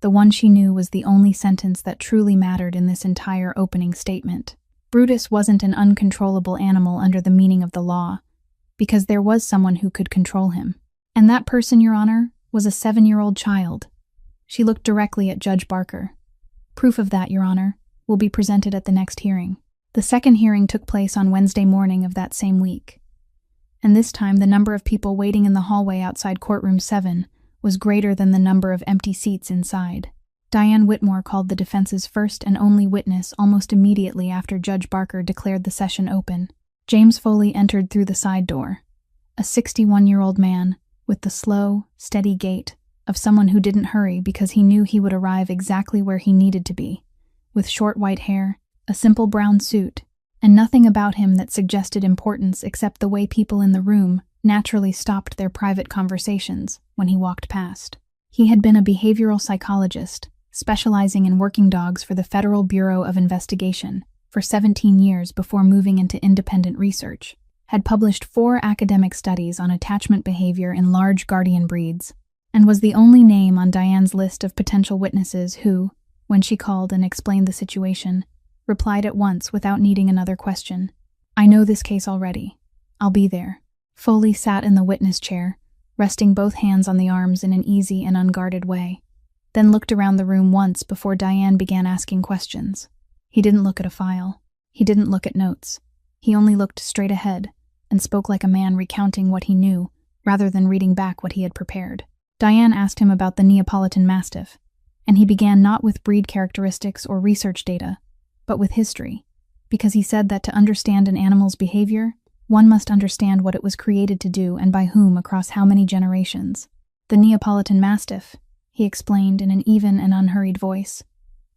The one she knew was the only sentence that truly mattered in this entire opening statement. Brutus wasn't an uncontrollable animal under the meaning of the law, because there was someone who could control him. And that person, Your Honor, was a 7-year-old child. She looked directly at Judge Barker. Proof of that, Your Honor, will be presented at the next hearing. The second hearing took place on Wednesday morning of that same week. And this time the number of people waiting in the hallway outside courtroom 7 was greater than the number of empty seats inside. Diane Whitmore called the defense's first and only witness almost immediately after Judge Barker declared the session open. James Foley entered through the side door, a 61-year-old man with the slow, steady gait of someone who didn't hurry because he knew he would arrive exactly where he needed to be, with short white hair, a simple brown suit, and nothing about him that suggested importance except the way people in the room naturally stopped their private conversations when he walked past. He had been a behavioral psychologist, specializing in working dogs for the Federal Bureau of Investigation for 17 years before moving into independent research, had published 4 academic studies on attachment behavior in large guardian breeds, and was the only name on Diane's list of potential witnesses who, when she called and explained the situation, replied at once without needing another question. I know this case already. I'll be there. Foley sat in the witness chair, resting both hands on the arms in an easy and unguarded way, then looked around the room once before Diane began asking questions. He didn't look at a file. He didn't look at notes. He only looked straight ahead and spoke like a man recounting what he knew rather than reading back what he had prepared. Diane asked him about the Neapolitan Mastiff, and he began not with breed characteristics or research data, but with history, because he said that to understand an animal's behavior, one must understand what it was created to do and by whom across how many generations. The Neapolitan Mastiff, he explained in an even and unhurried voice,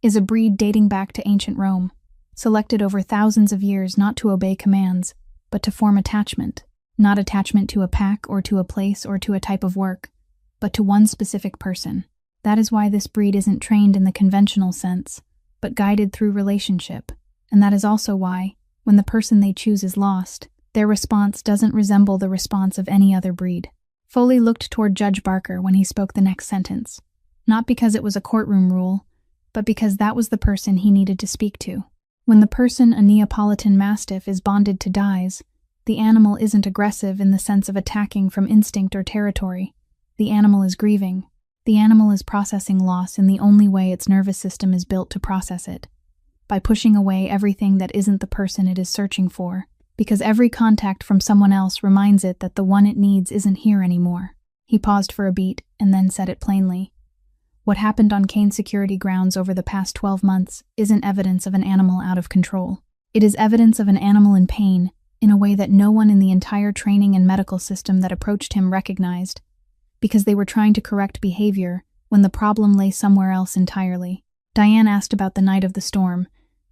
is a breed dating back to ancient Rome, selected over thousands of years not to obey commands, but to form attachment, not attachment to a pack or to a place or to a type of work, but to one specific person. That is why this breed isn't trained in the conventional sense, but guided through relationship, and that is also why, when the person they choose is lost, their response doesn't resemble the response of any other breed. Foley looked toward Judge Barker when he spoke the next sentence, not because it was a courtroom rule, but because that was the person he needed to speak to. When the person, a Neapolitan Mastiff, is bonded to dies, the animal isn't aggressive in the sense of attacking from instinct or territory. The animal is grieving. The animal is processing loss in the only way its nervous system is built to process it, by pushing away everything that isn't the person it is searching for, because every contact from someone else reminds it that the one it needs isn't here anymore. He paused for a beat and then said it plainly. What happened on Kane Security grounds over the past 12 months isn't evidence of an animal out of control. It is evidence of an animal in pain, in a way that no one in the entire training and medical system that approached him recognized, because they were trying to correct behavior when the problem lay somewhere else entirely. Diane asked about the night of the storm,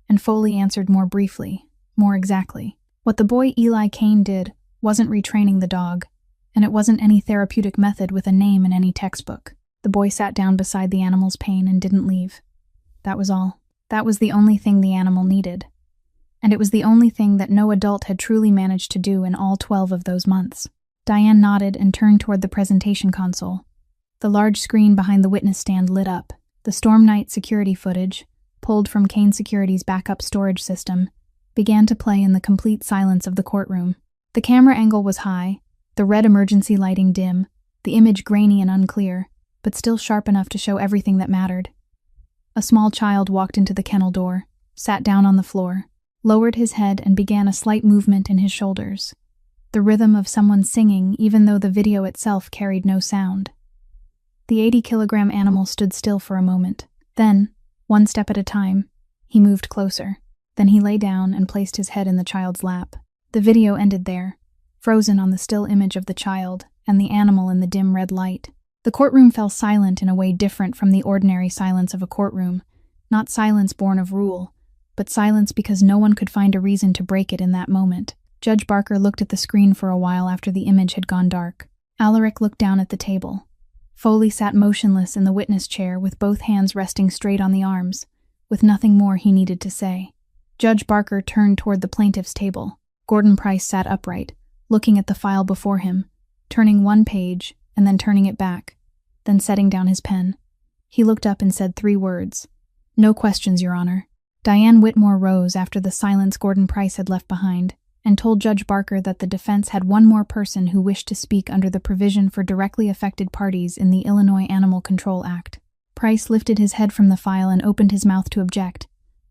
and Foley answered more briefly, More exactly. What the boy Eli Kane did wasn't retraining the dog, and it wasn't any therapeutic method with a name in any textbook. The boy sat down beside the animal's pain and didn't leave. That was all. That was the only thing the animal needed. And it was the only thing that no adult had truly managed to do in all 12 of those months. Diane nodded and turned toward the presentation console. The large screen behind the witness stand lit up. The Storm Night security footage, pulled from Kane Security's backup storage system, began to play in the complete silence of the courtroom. The camera angle was high, the red emergency lighting dim, the image grainy and unclear, but still sharp enough to show everything that mattered. A small child walked into the kennel door, sat down on the floor, lowered his head and began a slight movement in his shoulders. The rhythm of someone singing, even though the video itself carried no sound. The 80-kilogram animal stood still for a moment. Then, one step at a time, he moved closer. Then he lay down and placed his head in the child's lap. The video ended there, frozen on the still image of the child and the animal in the dim red light. The courtroom fell silent in a way different from the ordinary silence of a courtroom, not silence born of rule, but silence because no one could find a reason to break it in that moment. Judge Barker looked at the screen for a while after the image had gone dark. Alaric looked down at the table. Foley sat motionless in the witness chair with both hands resting straight on the arms, with nothing more he needed to say. Judge Barker turned toward the plaintiff's table. Gordon Price sat upright, looking at the file before him, turning one page and then turning it back, then setting down his pen. He looked up and said 3 words. "No questions, Your Honor." Diane Whitmore rose after the silence Gordon Price had left behind, and told Judge Barker that the defense had one more person who wished to speak under the provision for directly affected parties in the Illinois Animal Control Act. Price lifted his head from the file and opened his mouth to object,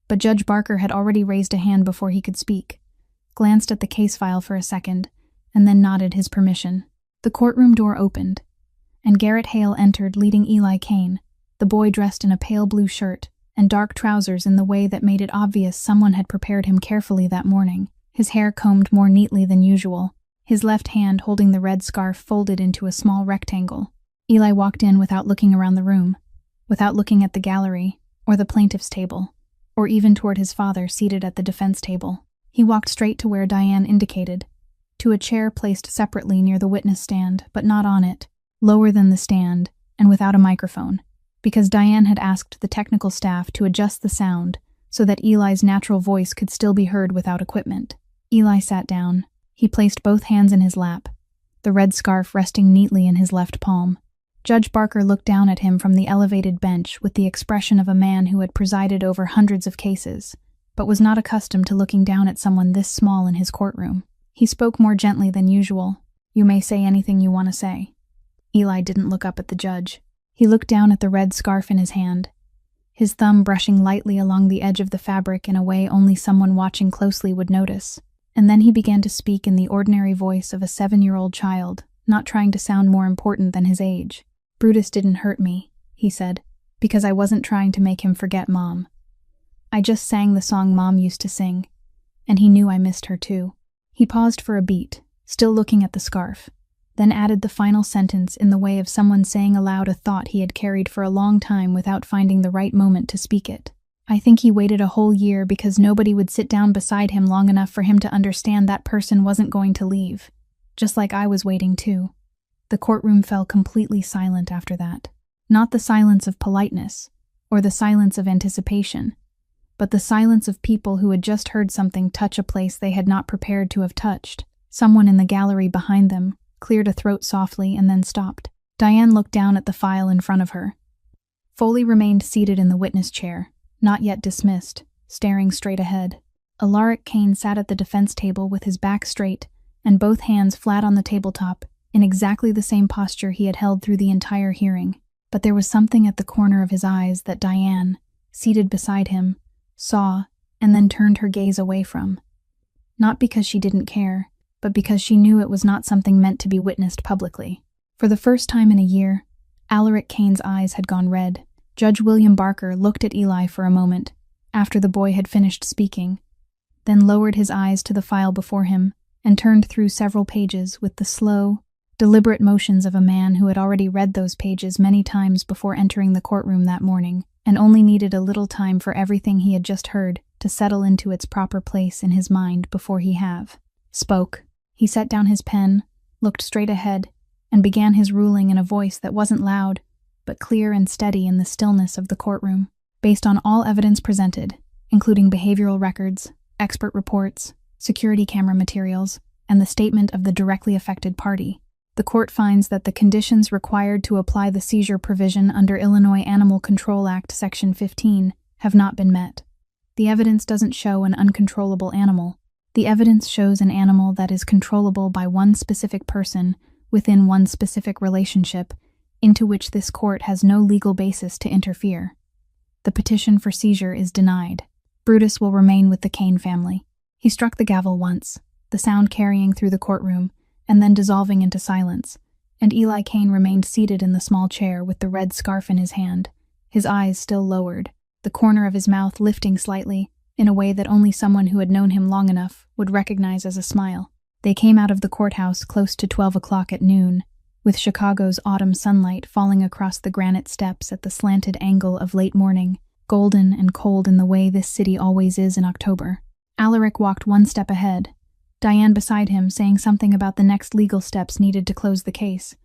but Judge Barker had already raised a hand before he could speak, glanced at the case file for a second, and then nodded his permission. The courtroom door opened, and Garrett Hale entered leading Eli Kane, the boy dressed in a pale blue shirt and dark trousers in the way that made it obvious someone had prepared him carefully that morning. His hair combed more neatly than usual, his left hand holding the red scarf folded into a small rectangle. Eli walked in without looking around the room, without looking at the gallery, or the plaintiff's table, or even toward his father seated at the defense table. He walked straight to where Diane indicated, to a chair placed separately near the witness stand, but not on it, lower than the stand, and without a microphone, because Diane had asked the technical staff to adjust the sound so that Eli's natural voice could still be heard without equipment. Eli sat down. He placed both hands in his lap, the red scarf resting neatly in his left palm. Judge Barker looked down at him from the elevated bench with the expression of a man who had presided over hundreds of cases, but was not accustomed to looking down at someone this small in his courtroom. He spoke more gently than usual. "You may say anything you want to say." Eli didn't look up at the judge. He looked down at the red scarf in his hand, his thumb brushing lightly along the edge of the fabric in a way only someone watching closely would notice. And then he began to speak in the ordinary voice of a 7-year-old child, not trying to sound more important than his age. "Brutus didn't hurt me," he said, "because I wasn't trying to make him forget Mom. I just sang the song Mom used to sing, and he knew I missed her too." He paused for a beat, still looking at the scarf, then added the final sentence in the way of someone saying aloud a thought he had carried for a long time without finding the right moment to speak it. "I think he waited a whole year because nobody would sit down beside him long enough for him to understand that person wasn't going to leave, just like I was waiting too." The courtroom fell completely silent after that. Not the silence of politeness, or the silence of anticipation, but the silence of people who had just heard something touch a place they had not prepared to have touched. Someone in the gallery behind them cleared a throat softly and then stopped. Diane looked down at the file in front of her. Foley remained seated in the witness chair, not yet dismissed, staring straight ahead. Alaric Kane sat at the defense table with his back straight and both hands flat on the tabletop, in exactly the same posture he had held through the entire hearing. But there was something at the corner of his eyes that Diane, seated beside him, saw and then turned her gaze away from. Not because she didn't care, but because she knew it was not something meant to be witnessed publicly. For the first time in a year, Alaric Kane's eyes had gone red. Judge William Barker looked at Eli for a moment, after the boy had finished speaking, then lowered his eyes to the file before him and turned through several pages with the slow, deliberate motions of a man who had already read those pages many times before entering the courtroom that morning, and only needed a little time for everything he had just heard to settle into its proper place in his mind before he spoke. He set down his pen, looked straight ahead, and began his ruling in a voice that wasn't loud, but clear and steady in the stillness of the courtroom. Based on all evidence presented, including behavioral records, expert reports, security camera materials, and the statement of the directly affected party, the court finds that the conditions required to apply the seizure provision under Illinois Animal Control Act Section 15 have not been met. The evidence doesn't show an uncontrollable animal. The evidence shows an animal that is controllable by one specific person within one specific relationship into which this court has no legal basis to interfere. The petition for seizure is denied. Brutus will remain with the Kane family. He struck the gavel once, the sound carrying through the courtroom, and then dissolving into silence, and Eli Kane remained seated in the small chair with the red scarf in his hand, his eyes still lowered, the corner of his mouth lifting slightly, in a way that only someone who had known him long enough would recognize as a smile. They came out of the courthouse close to 12 o'clock at noon, with Chicago's autumn sunlight falling across the granite steps at the slanted angle of late morning, golden and cold in the way this city always is in October. Alaric walked one step ahead, Diane beside him saying something about the next legal steps needed to close the case,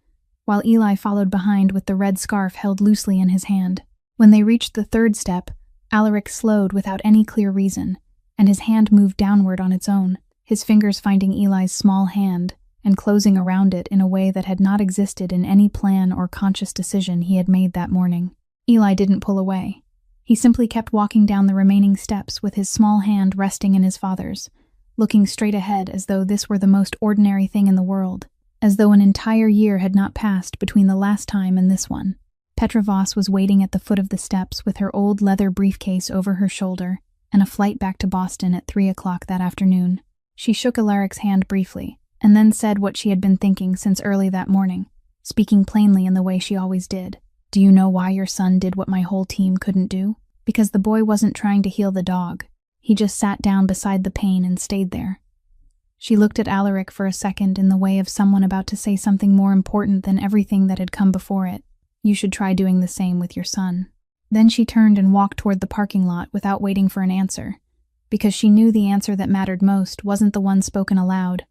while Eli followed behind with the red scarf held loosely in his hand. When they reached the third step, Alaric slowed without any clear reason, and his hand moved downward on its own, his fingers finding Eli's small hand and closing around it in a way that had not existed in any plan or conscious decision he had made that morning. Eli didn't pull away. He simply kept walking down the remaining steps with his small hand resting in his father's, looking straight ahead as though this were the most ordinary thing in the world, as though an entire year had not passed between the last time and this one. Petra Voss was waiting at the foot of the steps with her old leather briefcase over her shoulder and a flight back to Boston at 3 o'clock that afternoon. She shook Alaric's hand briefly, and then said what she had been thinking since early that morning, speaking plainly in the way she always did. "Do you know why your son did what my whole team couldn't do? Because the boy wasn't trying to heal the dog. He just sat down beside the pain and stayed there." She looked at Alaric for a second in the way of someone about to say something more important than everything that had come before it. "You should try doing the same with your son." Then she turned and walked toward the parking lot without waiting for an answer, because she knew the answer that mattered most wasn't the one spoken aloud,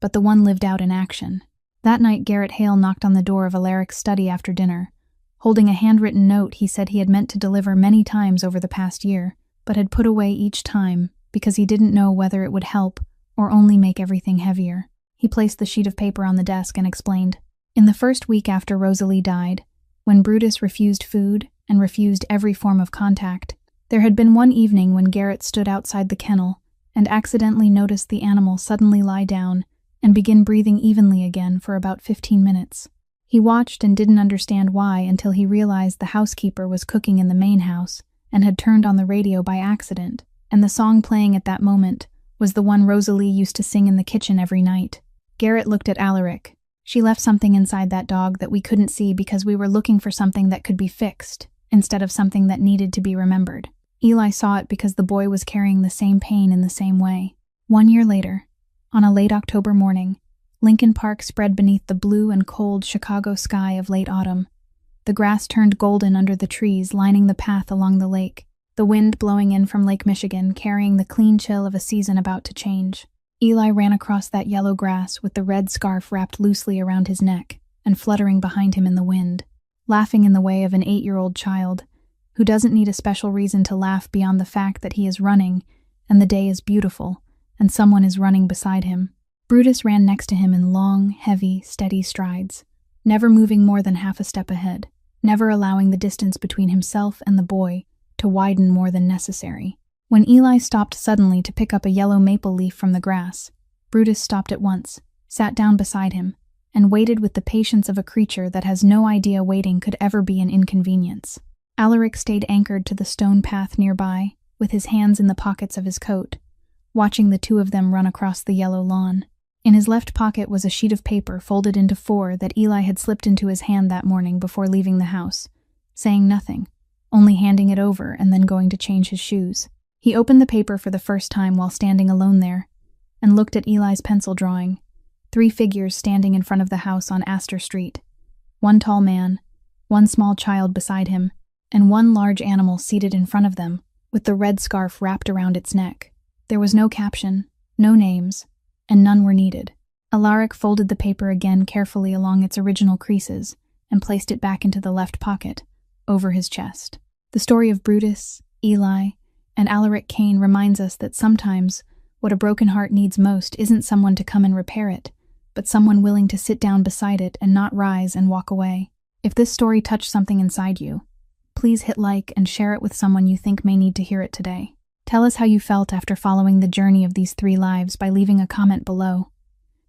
but the one lived out in action. That night Garrett Hale knocked on the door of Alaric's study after dinner. Holding a handwritten note he said he had meant to deliver many times over the past year, but had put away each time because he didn't know whether it would help or only make everything heavier. He placed the sheet of paper on the desk and explained. In the first week after Rosalie died, when Brutus refused food and refused every form of contact, there had been one evening when Garrett stood outside the kennel and accidentally noticed the animal suddenly lie down and begin breathing evenly again for about 15 minutes. He watched and didn't understand why until he realized the housekeeper was cooking in the main house and had turned on the radio by accident, and the song playing at that moment was the one Rosalie used to sing in the kitchen every night. Garrett looked at Alaric. "She left something inside that dog that we couldn't see because we were looking for something that could be fixed, instead of something that needed to be remembered. Eli saw it because the boy was carrying the same pain in the same way." 1 year later, on a late October morning, Lincoln Park spread beneath the blue and cold Chicago sky of late autumn. The grass turned golden under the trees lining the path along the lake, the wind blowing in from Lake Michigan carrying the clean chill of a season about to change. Eli ran across that yellow grass with the red scarf wrapped loosely around his neck and fluttering behind him in the wind, laughing in the way of an 8-year-old child who doesn't need a special reason to laugh beyond the fact that he is running and the day is beautiful and someone is running beside him. Brutus ran next to him in long, heavy, steady strides, never moving more than half a step ahead, never allowing the distance between himself and the boy to widen more than necessary. When Eli stopped suddenly to pick up a yellow maple leaf from the grass, Brutus stopped at once, sat down beside him, and waited with the patience of a creature that has no idea waiting could ever be an inconvenience. Alaric stayed anchored to the stone path nearby, with his hands in the pockets of his coat, watching the two of them run across the yellow lawn. In his left pocket was a sheet of paper folded into 4 that Eli had slipped into his hand that morning before leaving the house, saying nothing, only handing it over and then going to change his shoes. He opened the paper for the first time while standing alone there, and looked at Eli's pencil drawing, 3 figures standing in front of the house on Astor Street, 1 tall man, 1 small child beside him, and 1 large animal seated in front of them, with the red scarf wrapped around its neck. There was no caption, no names, and none were needed. Alaric folded the paper again carefully along its original creases and placed it back into the left pocket, over his chest. The story of Brutus, Eli, and Alaric Kane reminds us that sometimes what a broken heart needs most isn't someone to come and repair it, but someone willing to sit down beside it and not rise and walk away. If this story touched something inside you, please hit like and share it with someone you think may need to hear it today. Tell us how you felt after following the journey of these 3 lives by leaving a comment below,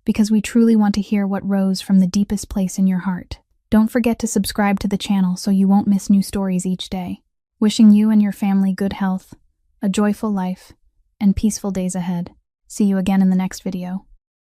because we truly want to hear what rose from the deepest place in your heart. Don't forget to subscribe to the channel so you won't miss new stories each day. Wishing you and your family good health, a joyful life, and peaceful days ahead. See you again in the next video.